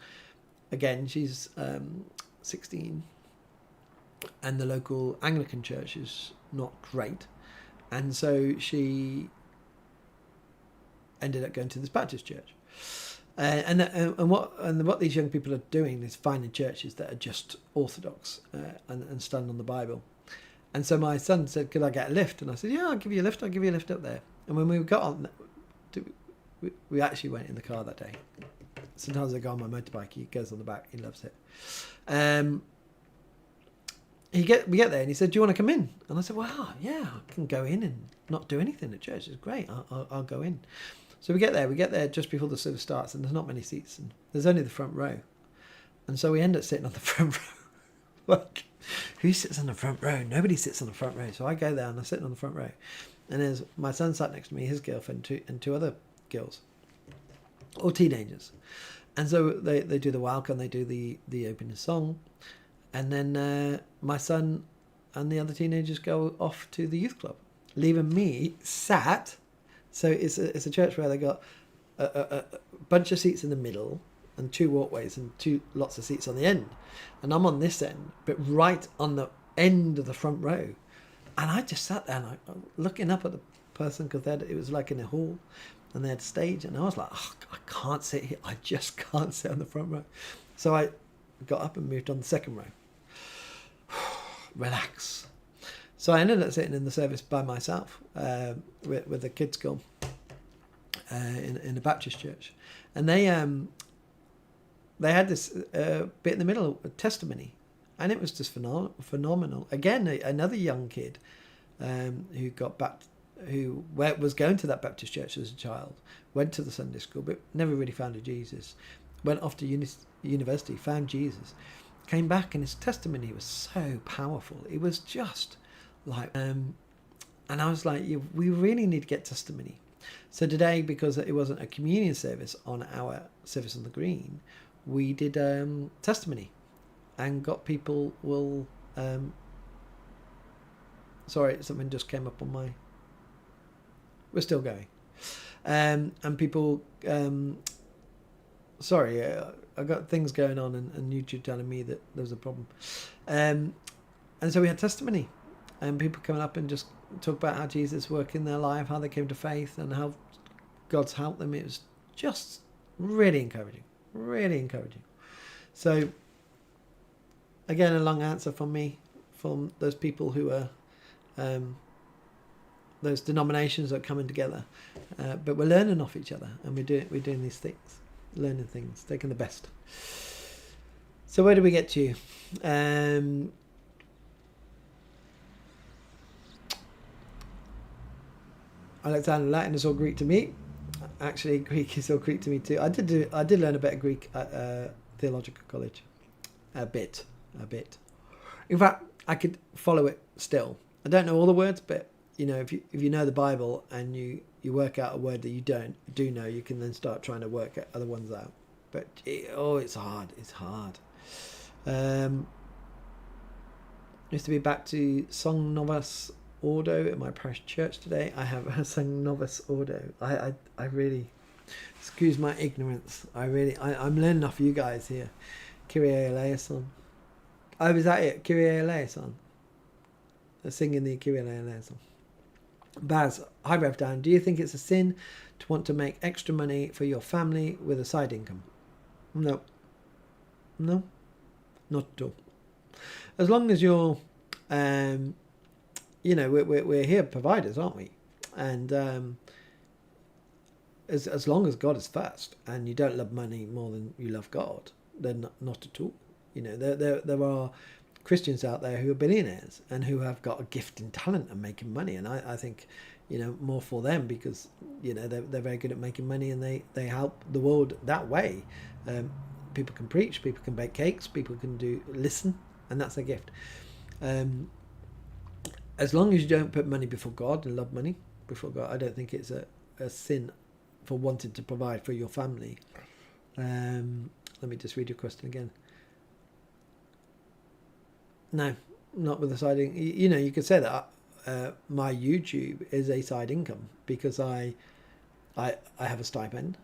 again she's 16, and the local Anglican church is not great, and so she ended up going to this Baptist church. And what these young people are doing is finding churches that are just orthodox and stand on the Bible. And so my son said, "Could I get a lift?" And I said, "Yeah, I'll give you a lift. I'll give you a lift up there." And when we got on, we actually went in the car that day. Sometimes I go on my motorbike. He goes on the back. He loves it. We get there, and he said, "Do you want to come in?" And I said, "Well, yeah, I can go in and not do anything at church. It's great. I'll go in." So we get there just before the service starts, and there's not many seats, and there's only the front row. And so we end up sitting on the front row. Like, who sits on the front row? Nobody sits on the front row. So I go there and I'm sitting on the front row. And there's my son sat next to me, his girlfriend, and two other girls, all teenagers. And so they do the welcome, they do the opening song. And then my son and the other teenagers go off to the youth club, leaving me sat. So it's a church where they got a bunch of seats in the middle and 2 walkways and lots of seats on the end. And I'm on this end, but right on the end of the front row. And I just sat there and I'm looking up at the person, because it was like in a hall and they had a stage. And I was like, oh, I can't sit here. I just can't sit on the front row. So I got up and moved on the second row. Relax. So I ended up sitting in the service by myself with the kids' school in a Baptist church. And they had this bit in the middle, a testimony. And it was just phenomenal. Again, another young kid who was going to that Baptist church as a child, went to the Sunday school, but never really found a Jesus. Went off to university, found Jesus, came back, and his testimony was so powerful. It was just like, and I was like, we really need to get testimony. So today, because it wasn't a communion service on our service on the green, we did testimony, and got people sorry, something just came up on my. We're still going, and people. Sorry, I got things going on, and YouTube telling me that there was a problem, and so we had testimony, and people coming up and just talk about how Jesus worked in their life, how they came to faith, and how God's helped them. It was just really encouraging, really encouraging. So again, a long answer from me, from those people who are those denominations that are coming together, but we're learning off each other, and we're doing these things, learning things, taking the best. So where do we get to? Alexander, Latin is all Greek to me. Actually, Greek is all Greek to me too. I did learn a bit of Greek at theological college, a bit. In fact, I could follow it still. I don't know all the words, but if you know the Bible and you work out a word that you do know, you can then start trying to work other ones out. But it's hard. It's hard. Used to be back to Song Novus Ordo at my parish church today. I have a Song Novus Ordo. I really, excuse my ignorance. I'm learning off you guys here. Kyrie eleison. I was at it. Kyrie eleison. Singing the Kyrie eleison. Baz, hi Rev Dan. Do you think it's a sin to want to make extra money for your family with a side income? No, not at all. As long as you're, we're here providers, aren't we? And as long as God is first, and you don't love money more than you love God, then not at all. There are Christians out there who are billionaires and who have got a gift and talent and making money. And I think, more for them because, they're very good at making money and they help the world that way. People can preach, people can bake cakes, people can listen, and that's their gift. As long as you don't put money before God and love money before God, I don't think it's a sin for wanting to provide for your family. Let me just read your question again. No, not with a side income. You could say that my YouTube is a side income because I have a stipend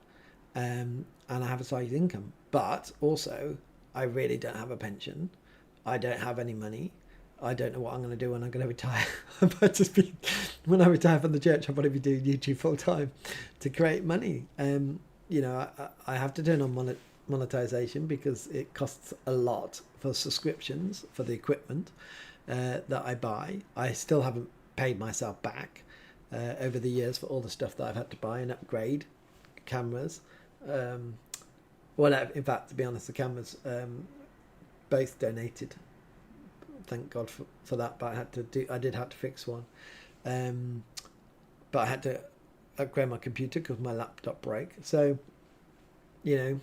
and I have a side income. But also, I really don't have a pension. I don't have any money. I don't know what I'm going to do when I'm going to retire. When I retire from the church, I'll probably be doing YouTube full time to create money. I have to turn on monetization because it costs a lot for subscriptions for the equipment that I buy. I still haven't paid myself back over the years for all the stuff that I've had to buy and upgrade cameras. In fact, to be honest, the cameras both donated. Thank God for that. But I did have to fix one. But I had to upgrade my computer because my laptop broke. So, you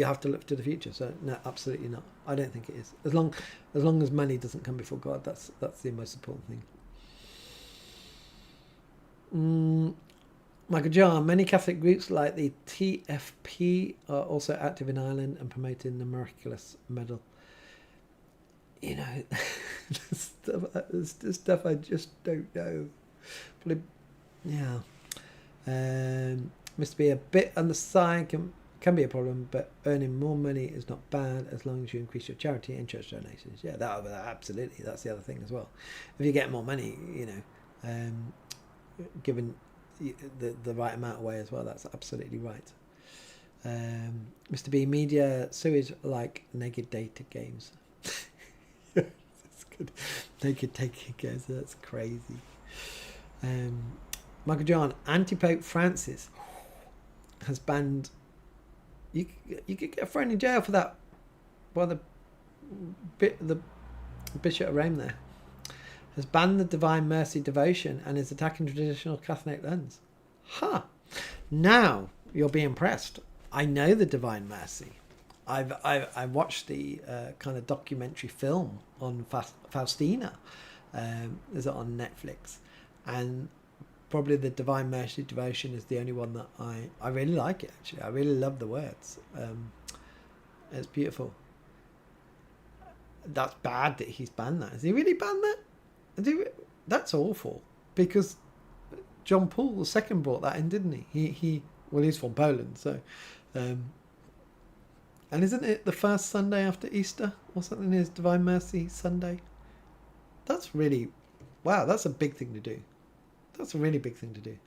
have to look to the future. So no, absolutely not. I don't think it is. As long as money doesn't come before God, that's the most important thing. Michael John, many Catholic groups like the TFP are also active in Ireland and promoting the miraculous medal. This stuff I just don't know. Probably, yeah. Must be a bit on the side, can be a problem, but earning more money is not bad as long as you increase your charity and church donations. Yeah, that absolutely. That's the other thing as well. If you get more money, given the right amount away as well, that's absolutely right. Mr. B, media sewage like naked dating games. That's good. Naked dating games, that's crazy. Michael John, Anti-Pope Francis has banned. You could get thrown in jail for that. Well, the Bishop of Rome there has banned the Divine Mercy devotion and is attacking traditional Catholic nuns. Now you'll be impressed. I know the Divine Mercy. I watched the kind of documentary film on Faustina. Is it on Netflix? And probably the Divine Mercy devotion is the only one that I really like it, actually. I really love the words. It's beautiful. That's bad that he's banned that. Has he really banned that? That's awful, because John Paul II brought that in, didn't he? He's from Poland, so... and isn't it the first Sunday after Easter or something is Divine Mercy Sunday? That's really... Wow, that's a big thing to do. That's a really big thing to do.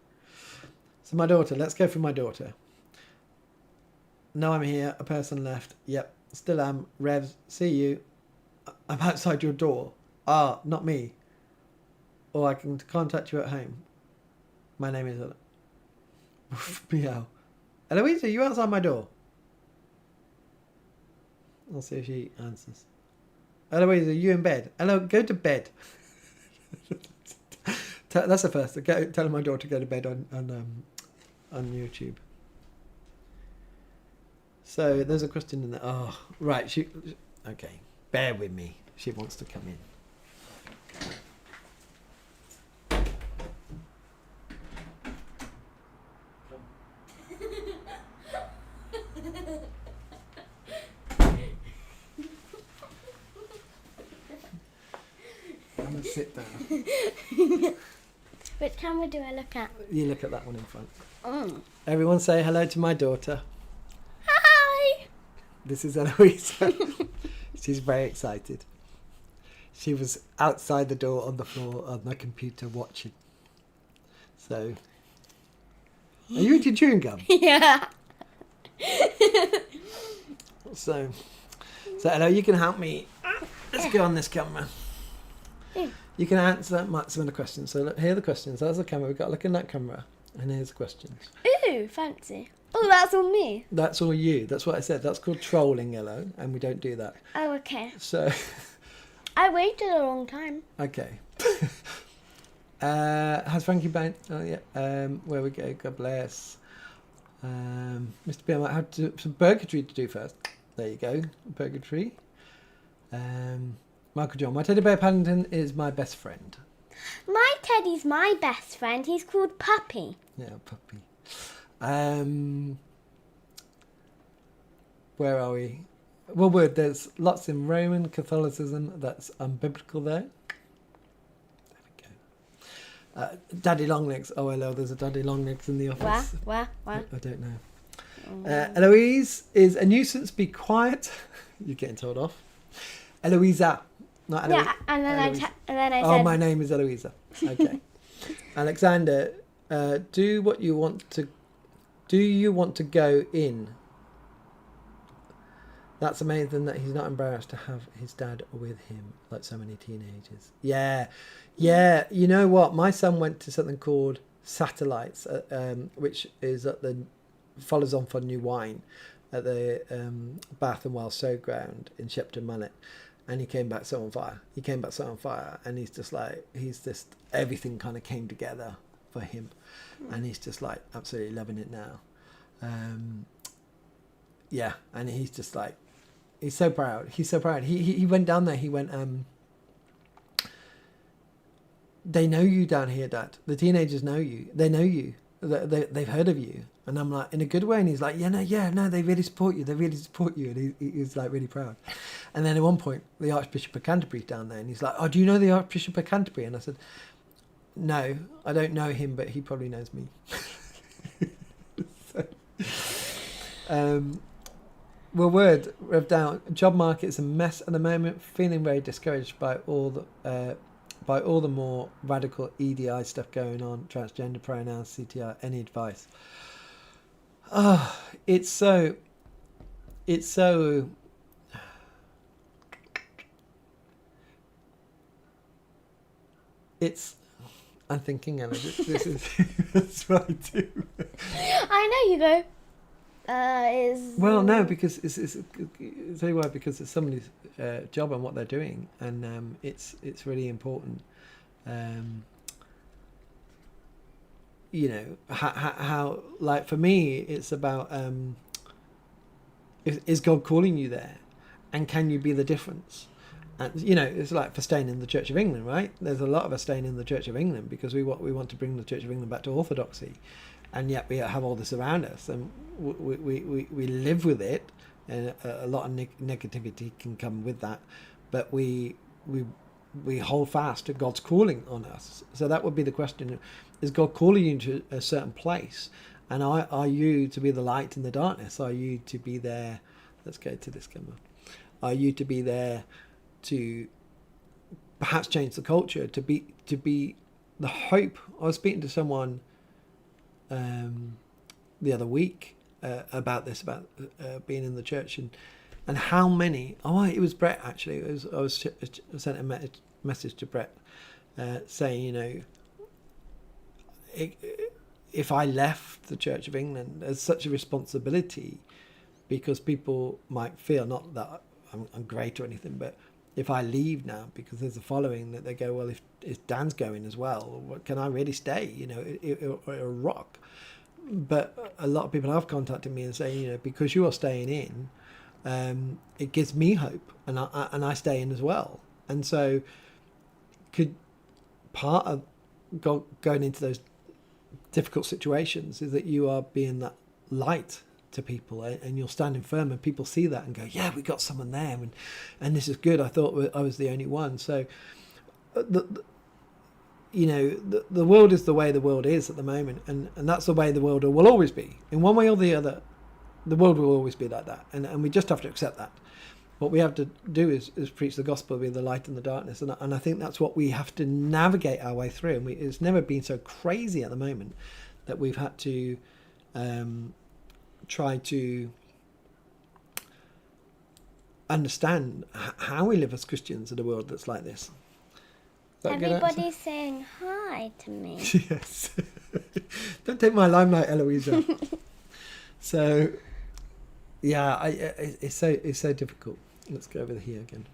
So my daughter, let's go for my daughter. No, I'm here. A person left. Yep, still am. Revs, see you. I'm outside your door. Not me. Or I can contact you at home. My name is... Meow. Eloise, are you outside my door? I'll see if she answers. Eloise, are you in bed? Hello, go to bed. That's the first. Tell my daughter to go to bed on YouTube. So there's a question in there. Oh, right. Okay. Bear with me. She wants to come in. I'm going to sit down. Which camera do I look at? You look at that one in front. Oh. Everyone say hello to my daughter. Hi! This is Eloisa. She's very excited. She was outside the door on the floor on the computer watching. So, are you eating chewing gum? Yeah. So hello, you can help me. Let's go on this camera. You can answer some of the questions. So look, here are the questions. There's the camera. We've got to look in that camera. And here's the questions. Ooh, fancy. Oh, that's all me. That's all you. That's what I said. That's called trolling, Yellow, and we don't do that. Oh, okay. So, I waited a long time. okay. Has Frankie been? Oh yeah. Where we go? God bless. Mr. B, I might have some purgatory to do first. There you go, purgatory. Michael John, my teddy bear Paddington is my best friend. My teddy's my best friend. He's called Puppy. Yeah, puppy. Where are we? Well, there's lots in Roman Catholicism that's unbiblical there. There we go. Daddy Longlegs. Oh, hello, there's a Daddy Longlegs in the office. Where? I don't know. Eloise is a nuisance. Be quiet. You're getting told off. Eloisa. Not Eloise. Yeah, and then I said... Oh, my name is Eloisa. Okay. Alexander, do you want to go in? That's amazing that he's not embarrassed to have his dad with him, like so many teenagers. Yeah. You know what? My son went to something called Satellites, which is follows on from New Wine at the Bath and Wells Showground in Shepton Mallet. And he came back so on fire. And he's just everything kind of came together for him. And he's just like absolutely loving it now. Yeah, and he's just like, he's so proud. He went down there. He went, they know you down here, Dad. The teenagers know you. They know you. They've heard of you. And I'm like, in a good way. And he's like, no, they really support you. And he's like really proud. And then at one point, the Archbishop of Canterbury's down there. And he's like, oh, do you know the Archbishop of Canterbury? And I said, no, I don't know him, but he probably knows me. Rev down. Job market's a mess at the moment. Feeling very discouraged by all the more radical EDI stuff going on. Transgender pronouns, CTR. Any advice? It's so. I'm thinking, Ella. This is that's what I do. I know you go. Well, no, because it's I'll tell you why, because it's somebody's job and what they're doing, and it's really important. You know how like for me, it's about is God calling you there, and can you be the difference? And you know, it's like for staying in the Church of England, right? There's a lot of us staying in the Church of England because we want to bring the Church of England back to orthodoxy. And yet we have all this around us, and we live with it, and a lot of negativity can come with that. But we hold fast to God's calling on us. So that would be the question: is God calling you to a certain place, and are you to be the light in the darkness? Are you to be there? Let's go to this camera. Are you to be there to perhaps change the culture? To be the hope? I was speaking to someone the other week about being in the church and how many. It was Brett actually. I was sent a message to Brett saying, you know, if I left the Church of England, there's such a responsibility because people might feel, not that I'm great or anything, but if I leave now because there's a following that they go, well, if Dan's going as well, can I really stay? You know, it'll rock. But a lot of people have contacted me and say, you know, because you are staying in, it gives me hope, and I stay in as well. And so, could part of going into those difficult situations is that you are being that light to people, and you're standing firm, and people see that and go, yeah, we got someone there, and this is good. I thought I was the only one. So you know, the world is the way the world is at the moment, and that's the way the world will always be. In one way or the other, the world will always be like that, and we just have to accept that. What we have to do is preach the gospel, be the light in the darkness, and I think that's what we have to navigate our way through. And it's never been so crazy at the moment that we've had to try to understand how we live as Christians in a world that's like this. That good answer? Everybody's saying hi to me. Yes. Don't take my limelight, Eloisa. So, yeah, it's so difficult. Let's go over here again.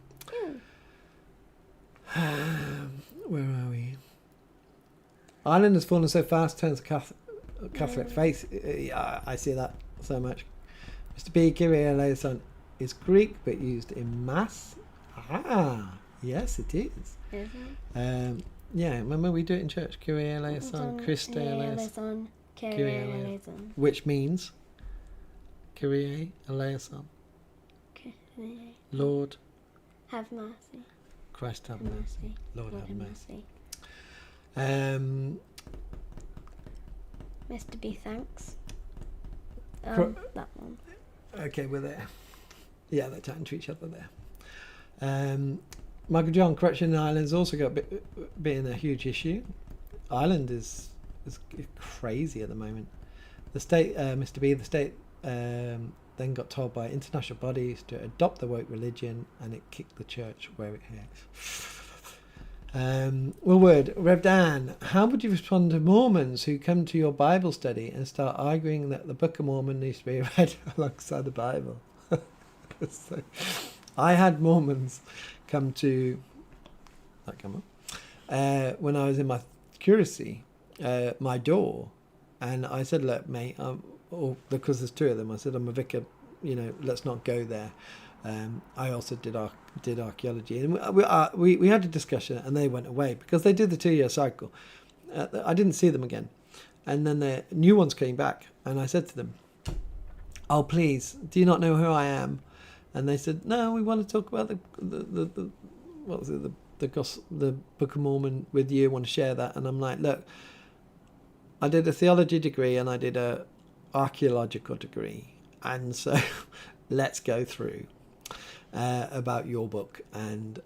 Where are we? Ireland has fallen so fast, turns to Catholic faith. Yeah, I see that so much. Mr. B. Kyrie eleison is Greek, but used in Mass. Ah, yes, it is. Mm-hmm. Yeah, remember we do it in church. Kyrie eleison, Christe eleison, Kyrie eleison. which means Kyrie eleison, Lord, Have mercy. Christ have mercy, Lord have mercy. Mr. B, thanks. That one. Okay, we're there. Yeah, they're chatting to each other there. Michael John, corruption in Ireland has also got being a huge issue. Ireland is crazy at the moment. The state, Mr. B, the state then got told by international bodies to adopt the woke religion, and it kicked the church where it had. Willward, Rev Dan, how would you respond to Mormons who come to your Bible study and start arguing that the Book of Mormon needs to be read alongside the Bible? So, I had Mormons come to when I was in my curacy, my door, and I said, look, mate, because there's two of them, I said, I'm a vicar, let's not go there. I also did archaeology, and we had a discussion, and they went away because they did the 2-year cycle. I didn't see them again, and then the new ones came back, and I said to them, oh, please, do you not know who I am? And they said, no, we want to talk about the Book of Mormon with you. I want to share that. And I'm like, look, I did a theology degree and I did a archaeological degree, and so let's go through about your book. And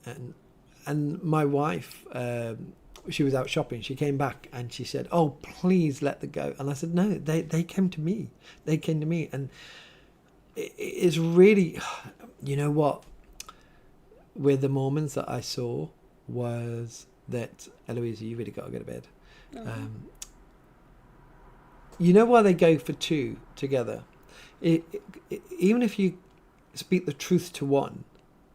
my wife, she was out shopping. She came back and she said, oh, please let them go. And I said, no, they came to me. They came to me, and it's really, what, with the Mormons that I saw was that, Eloisa, you really got to go to bed. You know why they go for two together? Even if you speak the truth to one,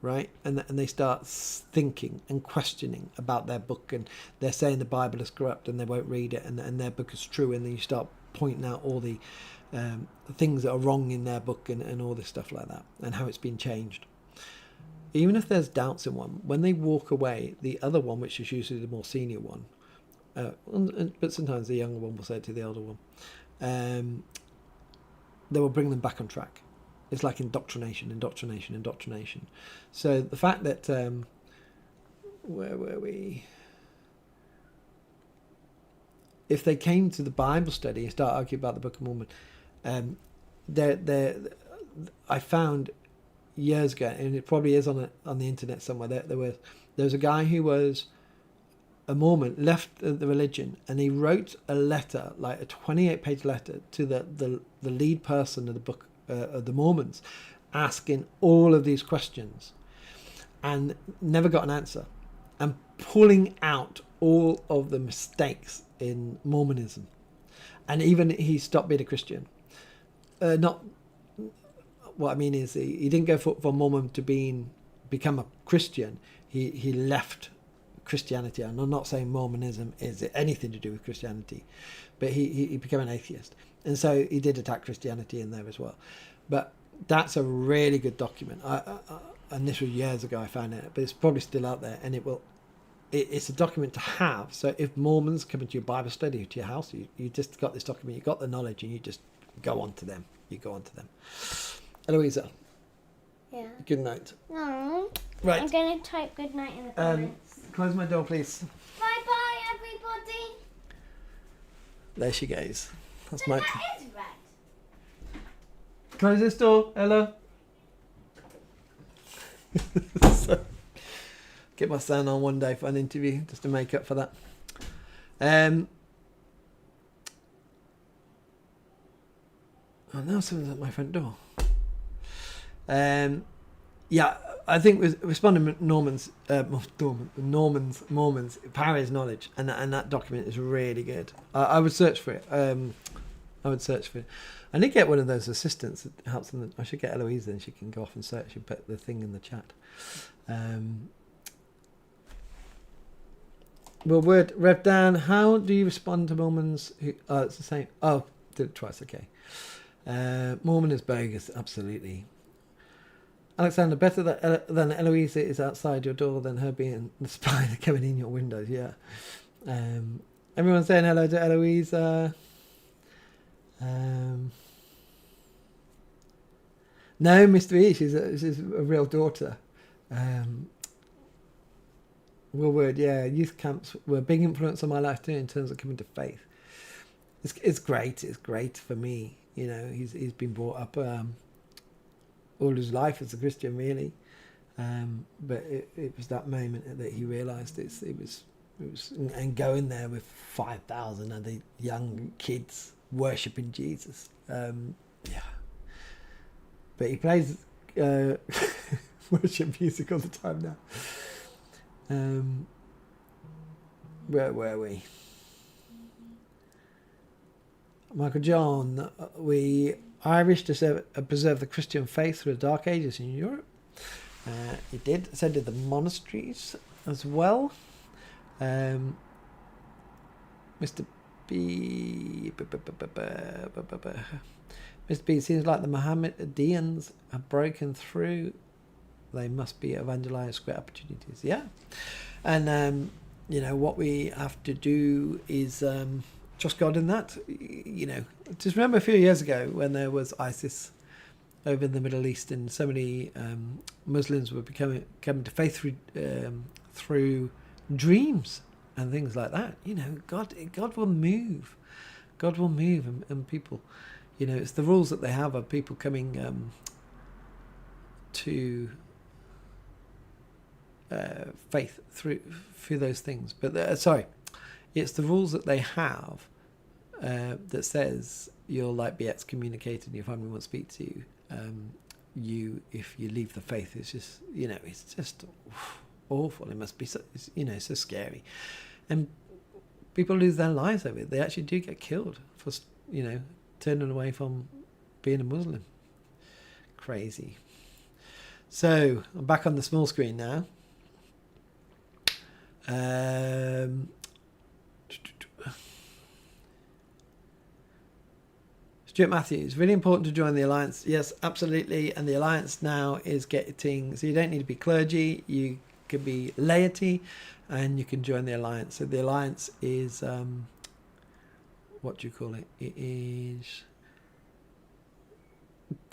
right, and they start thinking and questioning about their book, and they're saying the Bible is corrupt and they won't read it, and their book is true, and then you start pointing out all the things that are wrong in their book and all this stuff like that, and how it's been changed. Even if there's doubts in one, when they walk away, the other one, which is usually the more senior one, but sometimes the younger one will say it to the older one, they will bring them back on track. It's like indoctrination. So the fact that where were we? If they came to the Bible study and start arguing about the Book of Mormon, I found years ago, and it probably is on the internet somewhere. There was a guy who was a Mormon, left the religion, and he wrote a letter, like a 28-page letter, to the lead person of the book of the Mormons, asking all of these questions, and never got an answer, and pulling out all of the mistakes in Mormonism, and even he stopped being a Christian. Not what I mean is he didn't go for Mormon to become a Christian. He left Christianity, and I'm not saying Mormonism is anything to do with Christianity, but he became an atheist, and so he did attack Christianity in there as well. But that's a really good document. And this was years ago I found it, but it's probably still out there, and it's a document to have. So if Mormons come into your Bible study, to your house, you just got this document, you got the knowledge, and you just go on to them. Eloisa. Yeah. Good night. No. Right. I'm going to type good night in the comments. Close my door, please. Bye-bye, everybody. There she goes. That's So my... that is red. Close this door, Ella. So, get my son on one day for an interview just to make up for that. Oh, now someone's at my front door. Yeah, I think with responding to Mormons, power is knowledge, and that document is really good. I would search for it. I did get one of those assistants that helps them. I should get Eloise, and she can go off and search and put the thing in the chat. Well, word Rev Dan, how do you respond to Mormons who? Oh, it's the same. Oh, did it twice. Okay. Mormon is bogus. Absolutely. Alexander, better than Eloisa is outside your door than her being the spider coming in your windows. Yeah. Everyone's saying hello to Eloisa. No, Mr. E, she's a real daughter. Willward, yeah, youth camps were a big influence on my life too in terms of coming to faith. It's great. It's great for me. You know, he's been brought up all his life as a Christian, really. But it was that moment that he realised it was and going there with 5,000 other young kids worshipping Jesus. Yeah. But he plays worship music all the time now. Where were we? Michael John, we Irish to preserve the Christian faith through the Dark Ages in Europe. It did. So did the monasteries as well. Mr. B. Mr. B, seems like the Mohammedans have broken through. They must be evangelized, great opportunities. Yeah. And, you know, what we have to do is trust God in that. You know, just remember a few years ago when there was ISIS over in the Middle East and so many Muslims were coming to faith through dreams and things like that. You know, God will move. God will move and people, you know, it's the rules that they have of people coming to faith through those things. But it's the rules that they have that says you'll like be excommunicated and your family won't speak to you. If you leave the faith, it's just, you know, it's just awful. It must be so, you know, so scary, and people lose their lives over it. They actually do get killed for, you know, turning away from being a Muslim. Crazy. So I'm back on the small screen now. Stuart Matthews, really important to join the Alliance. Yes, absolutely. And the Alliance now is getting, so you don't need to be clergy, you can be laity, and you can join the Alliance. So the Alliance is, what do you call it? It is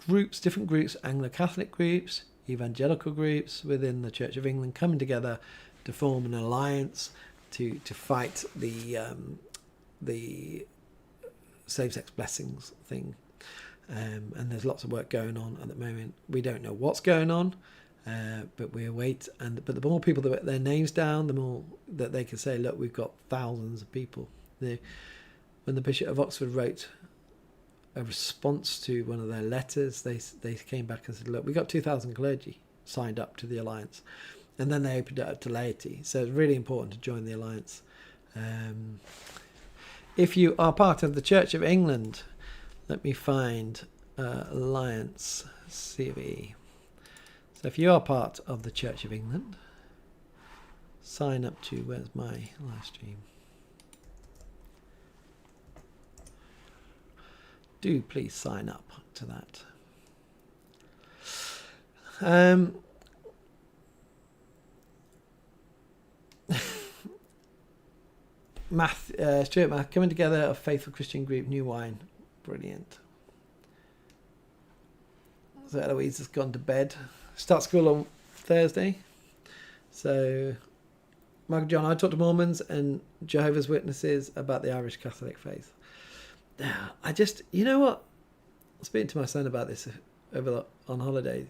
groups, different groups, Anglo-Catholic groups, evangelical groups within the Church of England coming together to form an alliance to fight the same-sex blessings thing. And there's lots of work going on at the moment. We don't know what's going on, but we await. But the more people that put their names down, the more that they can say, look, we've got thousands of people. When the Bishop of Oxford wrote a response to one of their letters, they came back and said, look, we got 2,000 clergy signed up to the Alliance. And then they opened it up to laity. So it's really important to join the Alliance. If you are part of the Church of England, let me find Alliance CV. So if you are part of the Church of England, sign up to, where's my live stream? Do please sign up to that. Stuart Math, coming together of faithful Christian group, new wine, brilliant. So Eloise has gone to bed. Start school on Thursday. So Michael John, I talked to Mormons and Jehovah's Witnesses about the Irish Catholic faith. I just, you know what? I was speaking to my son about this on holiday.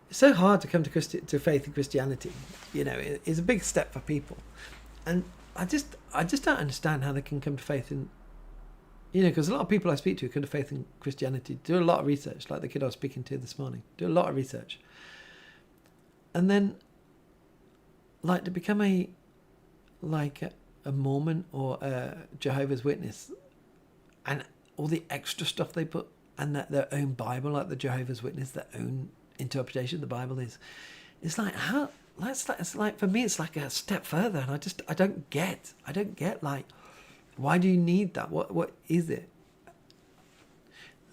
It's so hard to come to faith in Christianity. You know, it's a big step for people. And I just don't understand how they can come to faith in because a lot of people I speak to who come to faith in Christianity do a lot of research, like the kid I was speaking to this morning, do a lot of research. And then, like, to become a Mormon or a Jehovah's Witness, and all the extra stuff they put, and their own Bible, like the Jehovah's Witness, their own interpretation of the Bible it's like, how? It's like, for me, it's like a step further, and I don't get, like, why do you need that? What is it?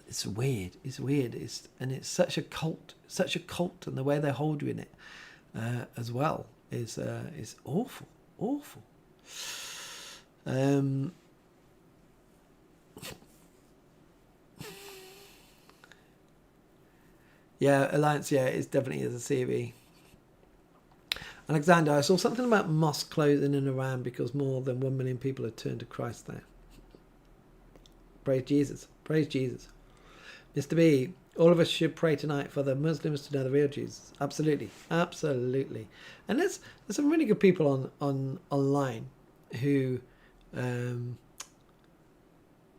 It's weird. And it's such a cult, and the way they hold you in it as well is awful. Yeah, Alliance, it's definitely is a CV. Alexander, I saw something about mosque closing in Iran because more than 1 million people have turned to Christ there. Praise Jesus. Mr. B, all of us should pray tonight for the Muslims to know the real Jesus. Absolutely. And there's some really good people on online who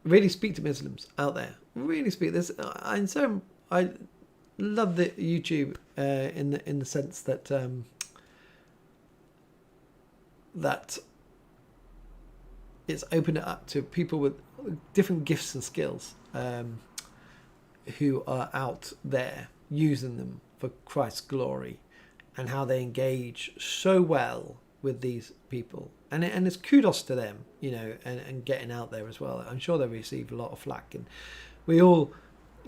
really speak to Muslims out there. Really speak. I love the YouTube in the sense that that it's opened it up to people with different gifts and skills who are out there using them for Christ's glory, and how they engage so well with these people, and it's kudos to them, and getting out there as well. I'm sure they receive a lot of flack, and we all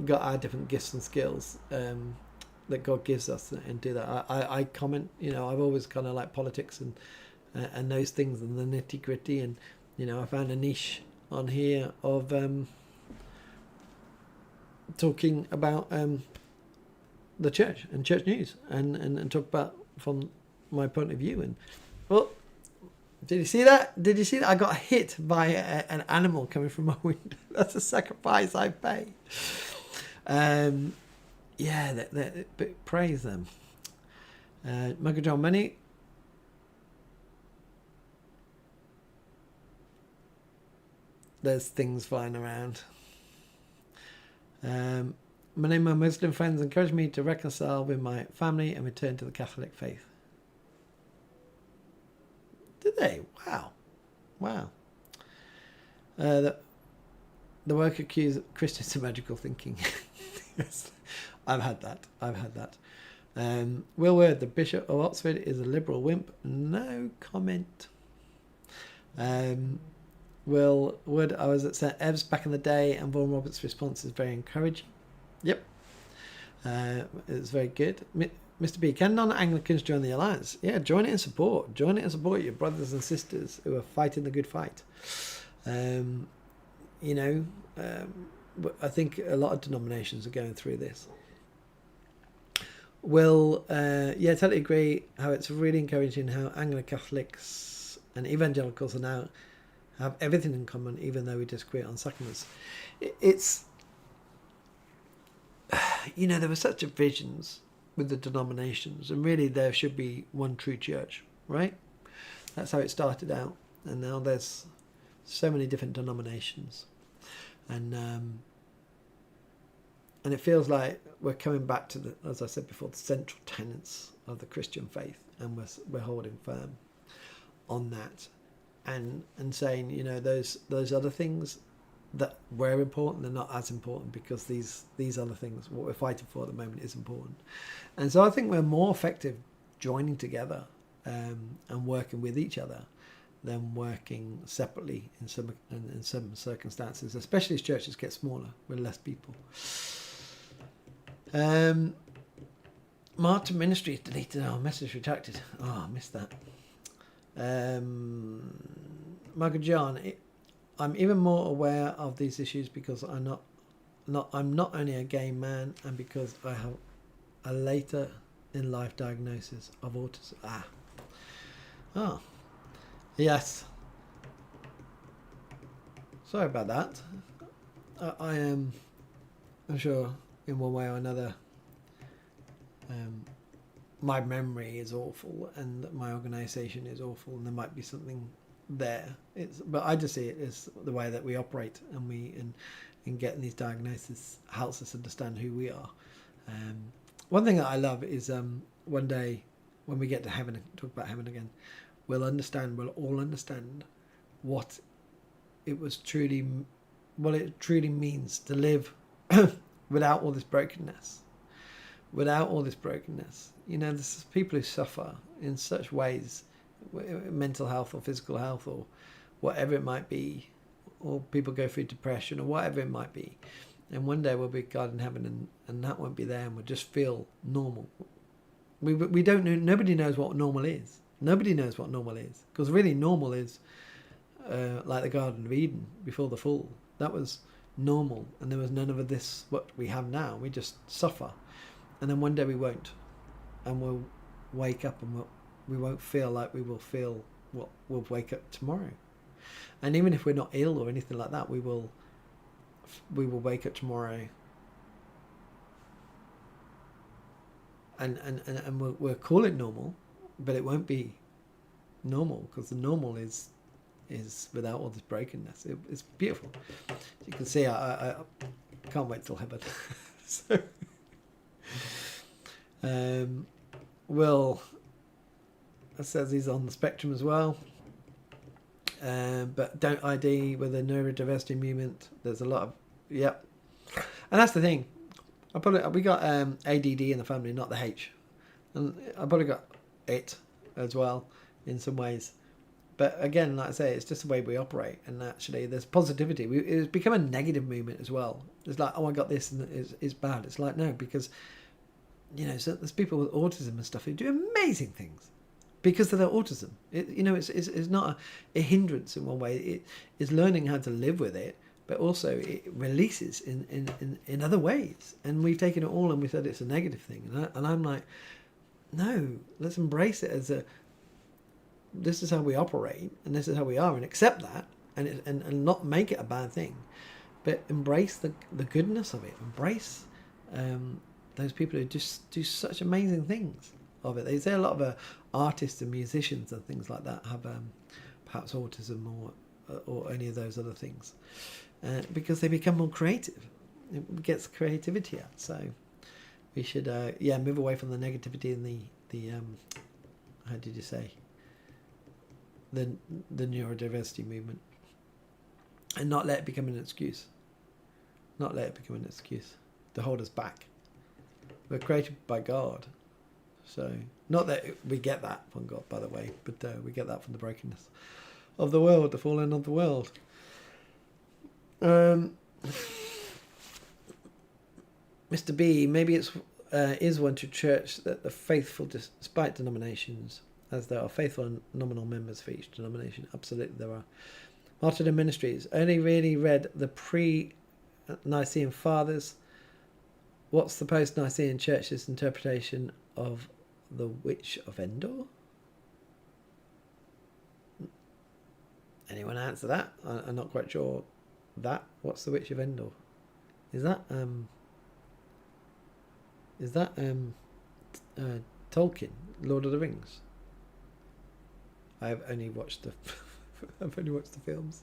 got our different gifts and skills that God gives us, and do that. I comment, I've always kind of like politics and those things and the nitty gritty, and I found a niche on here of talking about the church and church news, and talk about from my point of view. And well, did you see that? I got hit by an animal coming from my window. That's a sacrifice I pay. But praise them. Michael John, many there's things flying around. Many of my Muslim friends encouraged me to reconcile with my family and return to the Catholic faith. Did they? Wow. The work accused Christians of magical thinking. Yes, I've had that. Will Word, the Bishop of Oxford, is a liberal wimp. No comment. Will Wood, I was at St Ev's back in the day, and Kon Robertson's response is very encouraging. Yep. It's very good. Mr. B, can non-Anglicans join the Alliance? Yeah, join it and support. Join it and support your brothers and sisters who are fighting the good fight. I think a lot of denominations are going through this. Will, totally agree how it's really encouraging how Anglo-Catholics and evangelicals are now have everything in common, even though we disagree on sacraments. It's, there were such divisions with the denominations, and really there should be one true church, right? That's how it started out, and now there's so many different denominations, and it feels like we're coming back to the, as I said before, the central tenets of the Christian faith, and we're holding firm on that. And saying, those other things that were important, they're not as important, because these other things, what we're fighting for at the moment, is important. And so I think we're more effective joining together and working with each other than working separately in some circumstances, especially as churches get smaller with less people. Martin Ministries deleted our message, retracted. Oh, I missed that. Michael John, I'm even more aware of these issues because I'm not only a gay man, and because I have a later in life diagnosis of autism. Yes. Sorry about that. I am. I'm sure in one way or another. My memory is awful, and my organisation is awful, and there might be something there. But I just see it as the way that we operate, and in getting these diagnoses helps us understand who we are. One thing that I love is one day when we get to heaven and talk about heaven again, we'll all understand what it truly means to live without all this brokenness. Without all this brokenness. There's people who suffer in such ways, mental health or physical health or whatever it might be, or people go through depression or whatever it might be. And one day we'll be God in heaven, and that won't be there, and we'll just feel normal. We don't know. Nobody knows what normal is. Nobody knows what normal is, because really normal is like the Garden of Eden before the fall. That was normal, and there was none of this what we have now. We just suffer, and then one day we won't, and we'll wake up, and we won't feel like we will feel what we'll wake up tomorrow. And even if we're not ill or anything like that, we will wake up tomorrow, and we'll call it normal, but it won't be normal, because the normal is without all this brokenness. It's beautiful. As you can see, I can't wait till heaven. So, Will, it says he's on the spectrum as well. But don't ID with a neurodiversity movement. There's a lot of, yep. And that's the thing. We got ADD in the family, not the H. And I probably got it as well in some ways. But again, like I say, it's just the way we operate. And actually, there's positivity. It's become a negative movement as well. It's like, oh, I got this and it's bad. It's like, no, because, so there's people with autism and stuff who do amazing things because of their autism. It's not a hindrance in one way. It is learning how to live with it, but also it releases in other ways. And we've taken it all and we said it's a negative thing. And I'm like, no, let's embrace it as this is how we operate, and this is how we are, and accept that, and not make it a bad thing, but embrace the goodness of it. Embrace those people who just do such amazing things of it. They say a lot of artists and musicians and things like that have perhaps autism or any of those other things, because they become more creative. It gets creativity out. So we should move away from the negativity and the how did you say, the neurodiversity movement, and not let it become an excuse. Not let it become an excuse to hold us back. We're created by God. So, not that we get that from God, by the way, but we get that from the brokenness of the world, the falling of the world. Mr. B, maybe it's is one to church that the faithful, despite denominations, as there are faithful and nominal members for each denomination. Absolutely there are. Martyrdom Ministries only really read the pre-Nicene Fathers. What's the post-Nicene Church's interpretation of the Witch of Endor? Anyone answer that? I'm not quite sure that. What's the Witch of Endor? Is that Tolkien, Lord of the Rings? I've only watched the films.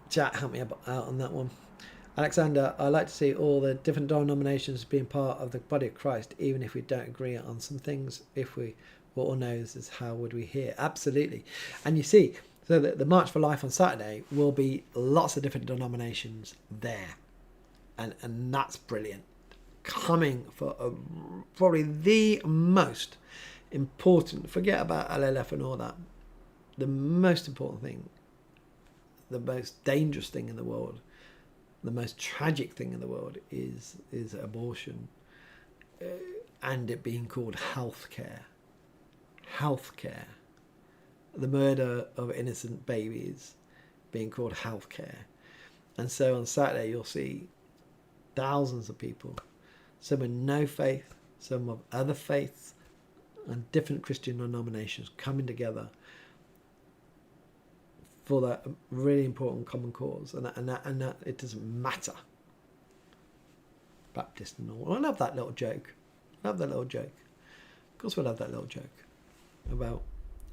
Chat, help me out on that one. Alexander, I like to see all the different denominations being part of the body of Christ, even if we don't agree on some things. If we what all knows is how would we hear? Absolutely. And you see, so the March for Life on Saturday will be lots of different denominations there, and that's brilliant. Coming for probably the most important, forget about LLF and all that, the most important thing, the most dangerous thing in the world, the most tragic thing in the world is abortion, and it being called healthcare, the murder of innocent babies being called healthcare. And so on Saturday you'll see thousands of people, some with no faith, some of other faiths, and different Christian denominations coming together for that really important common cause, and that it doesn't matter. Baptist and all. I love that little joke. Of course, we'll have that little joke about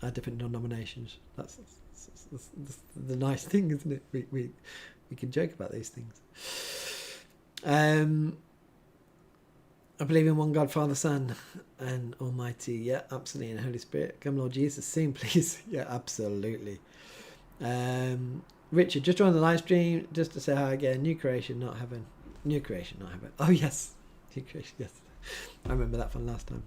our different denominations. That's the nice thing, isn't it? We can joke about these things. I believe in one God, Father, Son, and Almighty. Yeah, absolutely. And Holy Spirit. Come, Lord Jesus, sing, please. Yeah, absolutely. Richard, just joined the live stream just to say hi again. New creation, not heaven. New creation, not heaven. Oh, yes. New creation, yes. I remember that from last time.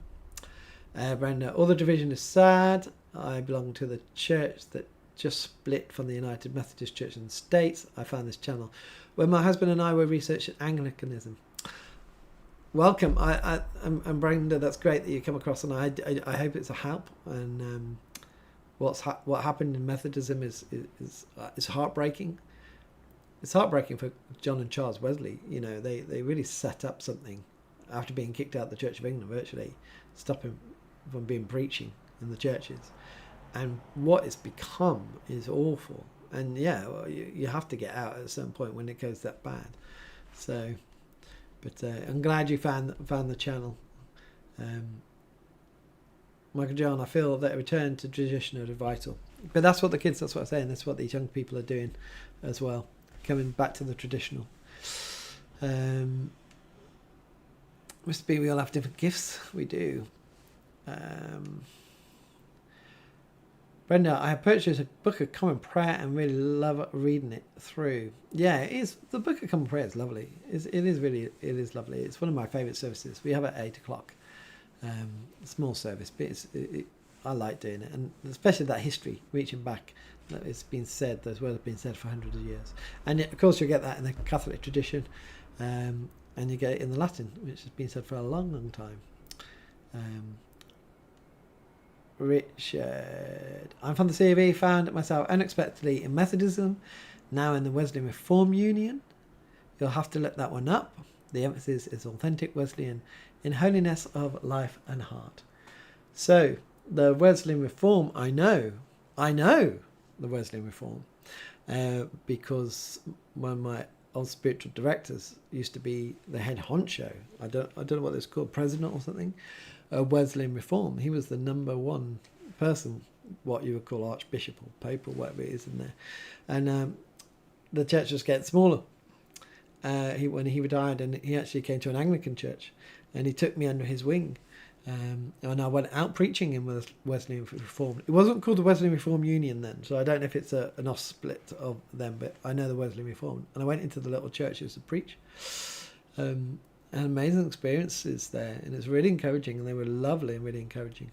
Brenda, all the division is sad. I belong to the church that just split from the United Methodist Church in the States. I found this channel when my husband and I were researching Anglicanism. Welcome. I'm Brenda. That's great that you come across, and I hope it's a help. And what happened in Methodism is heartbreaking. It's heartbreaking for John and Charles Wesley. You know, they really set up something after being kicked out of the Church of England, virtually stopping from being preaching in the churches. And what it's become is awful. And yeah, well, you have to get out at a certain point when it goes that bad. So, but I'm glad you found the channel. Michael John, I feel that a return to tradition is vital. But that's what that's what I'm saying. That's what these young people are doing as well. Coming back to the traditional. Must be we all have different gifts. We do. Brenda, I have purchased a Book of Common Prayer and really love reading it through. Yeah, it is. The Book of Common Prayer is lovely. It is lovely. It's one of my favourite services. We have it at 8 o'clock. Small service, but I like doing it, and especially that history, reaching back. That it's been said, those words have been said for hundreds of years. And of course you get that in the Catholic tradition, and you get it in the Latin, which has been said for a long, long time. Richard, I'm from the CV, found myself unexpectedly in Methodism, now in the Wesleyan Reform Union. You'll have to look that one up. The emphasis is authentic Wesleyan in holiness of life and heart. So, the Wesleyan Reform, I know the Wesleyan Reform, because one of my old spiritual directors used to be the head honcho. I don't know what it's called, president or something. Wesleyan Reform. He was the number one person, what you would call archbishop or pope or whatever it is in there. And the church was getting smaller. When he retired, and he actually came to an Anglican church, and he took me under his wing. And I went out preaching in Wesleyan Reform. It wasn't called the Wesleyan Reform Union then, so I don't know if it's an off-split of them, but I know the Wesleyan Reform. And I went into the little churches to preach. And amazing experiences there, and it's really encouraging, and they were lovely and really encouraging.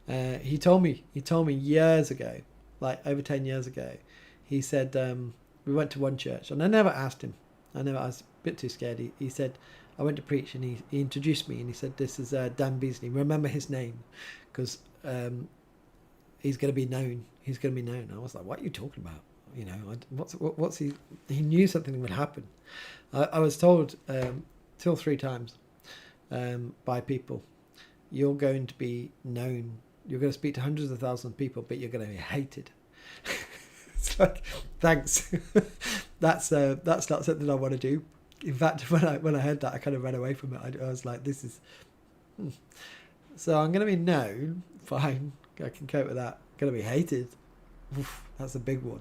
He told me years ago, like over 10 years ago, he said, we went to one church, and I never asked him. I was a bit too scared. He said, I went to preach, and he introduced me, and he said, this is Dan Beasley. Remember his name, because he's going to be known. He's going to be known. I was like, what are you talking about? You know, what's he? He knew something would happen. I was told 2 or 3 times by people, you're going to be known. You're going to speak to hundreds of thousands of people, but you're going to be hated. It's like, thanks. That's not something I want to do. In fact, when I heard that, I kind of ran away from it. I was like, this is... So I'm going to be known. Fine. I can cope with that. Going to be hated. Oof, that's a big one.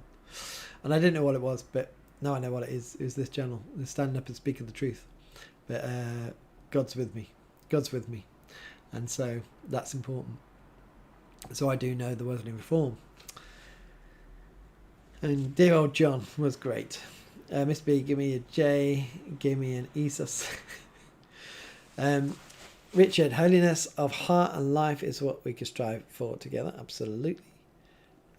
And I didn't know what it was, but now I know what it is. It was this channel. It's standing up and speaking the truth. But God's with me. God's with me. And so that's important. So I do know the Wesleyan Reform. And dear old John was great. Miss B, give me a J, give me an ESUS. Richard, holiness of heart and life is what we can strive for together. Absolutely.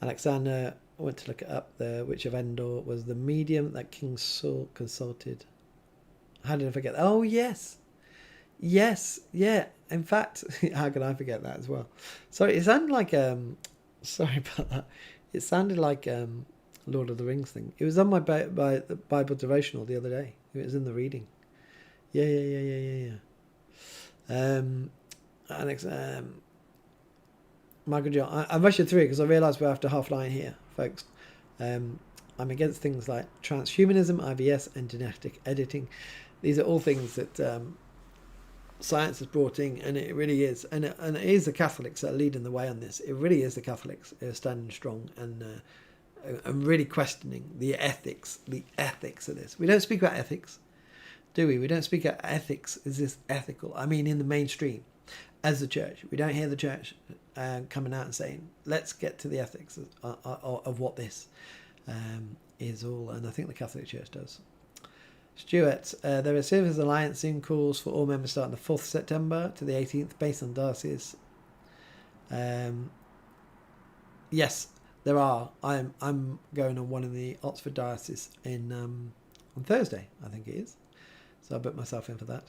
Alexander, I went to look it up. The Witch of Endor was the medium that King Saul consulted. How did I forget? Oh, yes. Yes, yeah. In fact, how can I forget that as well? Sorry, it sounded like... sorry about that. It sounded like... Lord of the Rings thing. It was on my Bible devotional the other day. It was in the reading. Yeah. Alex, Michael John, I'm rushing through it because I realise we're after half line here, folks. I'm against things like transhumanism, IVS, and genetic editing. These are all things that science has brought in, and it really is, and it is the Catholics that are leading the way on this. It really is the Catholics standing strong and really questioning the ethics of this. We don't speak about ethics, do we? We don't speak about ethics. Is this ethical? I mean, in the mainstream, as the church, we don't hear the church coming out and saying, let's get to the ethics of what this is all, and I think the Catholic Church does. Stuart, there is Civil Alliance Zoom calls for all members starting the 4th September to the 18th, based on diocese. Yes, there are. I'm going on one in the Oxford diocese on Thursday, I think it is. So I booked myself in for that.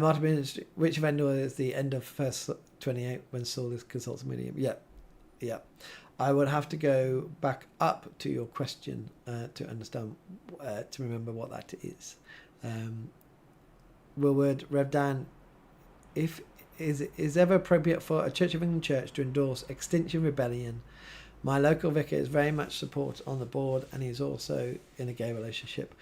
Martin, which event is the end of first 28 when Saul is consulting medium? Yeah. I would have to go back up to your question to understand, to remember what that is. Willward, Rev Dan, is ever appropriate for a Church of England church to endorse Extinction Rebellion? My local vicar is very much support on the board, and he's also in a gay relationship.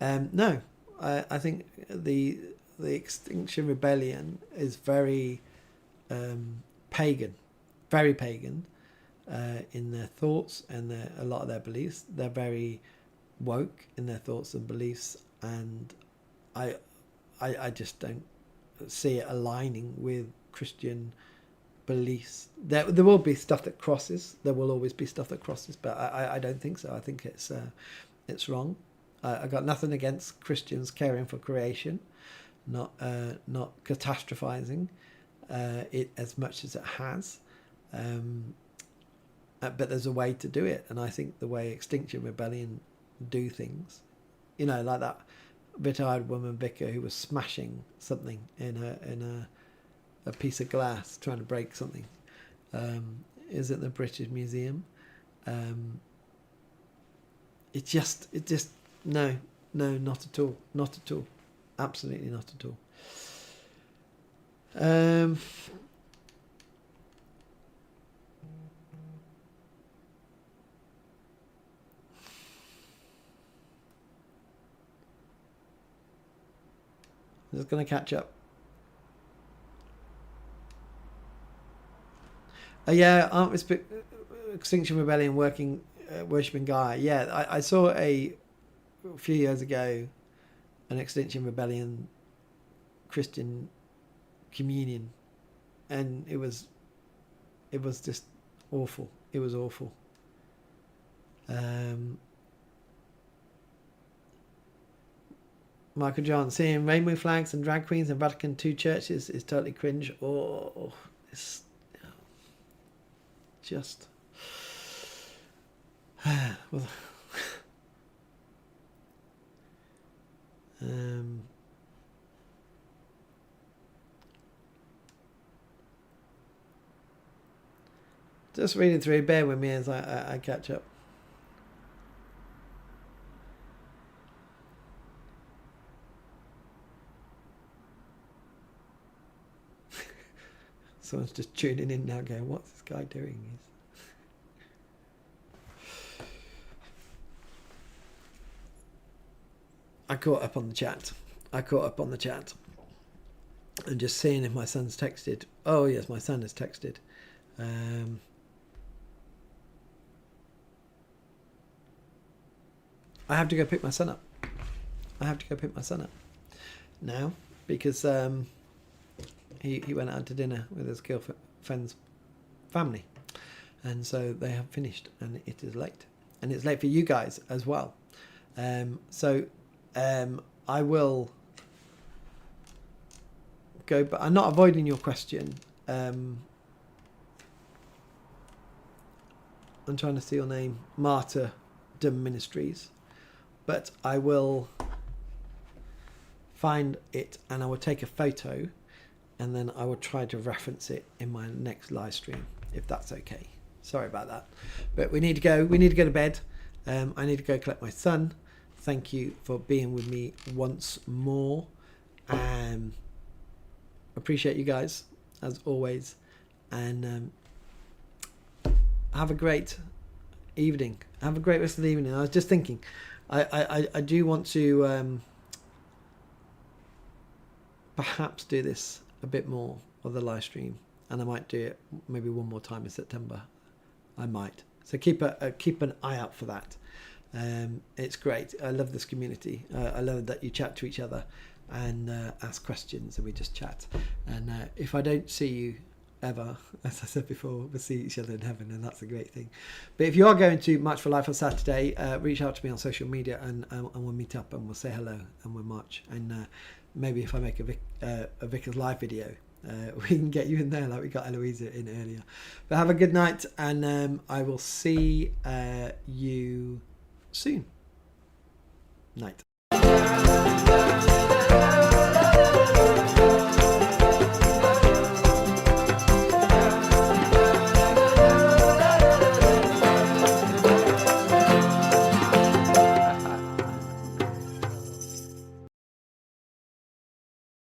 No, I think the Extinction Rebellion is very pagan, very pagan. In their thoughts and a lot of their beliefs. They're very woke in their thoughts and beliefs, and I just don't see it aligning with Christian beliefs. There will be stuff that crosses. There will always be stuff that crosses, but I don't think so. I think it's wrong. I got nothing against Christians caring for creation, not catastrophizing it as much as it has. But there's a way to do it, and I think the way Extinction Rebellion do things, like that retired woman vicar who was smashing something in a piece of glass, trying to break something, is at the British Museum. It just no, not at all, absolutely not at all. Just going to catch up. Yeah, Extinction Rebellion worshipping Gaia. Yeah, I saw a few years ago an Extinction Rebellion Christian communion, and it was just awful. It was awful. Michael John, seeing rainbow flags and drag queens in Vatican II churches is totally cringe. Oh, it's just... well, just reading through, bear with me as I catch up. Someone's just tuning in now going, what's this guy doing? I caught up on the chat. And just seeing if my son's texted. Oh, yes, my son has texted. I have to go pick my son up. Now, because... He went out to dinner with his girlfriend's family, and so they have finished, and it is late, and it's late for you guys as well. So I will go, but I'm not avoiding your question. I'm trying to see your name, Martyrdom Ministries, but I will find it and I will take a photo. And then I will try to reference it in my next live stream, if that's okay. Sorry about that. But we need to go. We need to go to bed. I need to go collect my son. Thank you for being with me once more. Appreciate you guys, as always. And have a great evening. Have a great rest of the evening. I was just thinking, I do want to... perhaps do this a bit more of the live stream, and I might do it maybe one more time in September. I might. So keep an eye out for that. It's great. I love this community. I love that you chat to each other and ask questions, and we just chat. And if I don't see you ever, as I said before, we'll see each other in heaven, and that's a great thing. But if you are going to March for Life on Saturday, reach out to me on social media, and we'll meet up and we'll say hello and we'll march. And maybe if I make a Vicar's Live video, we can get you in there like we got Eloisa in earlier. But have a good night, and I will see you soon. Night.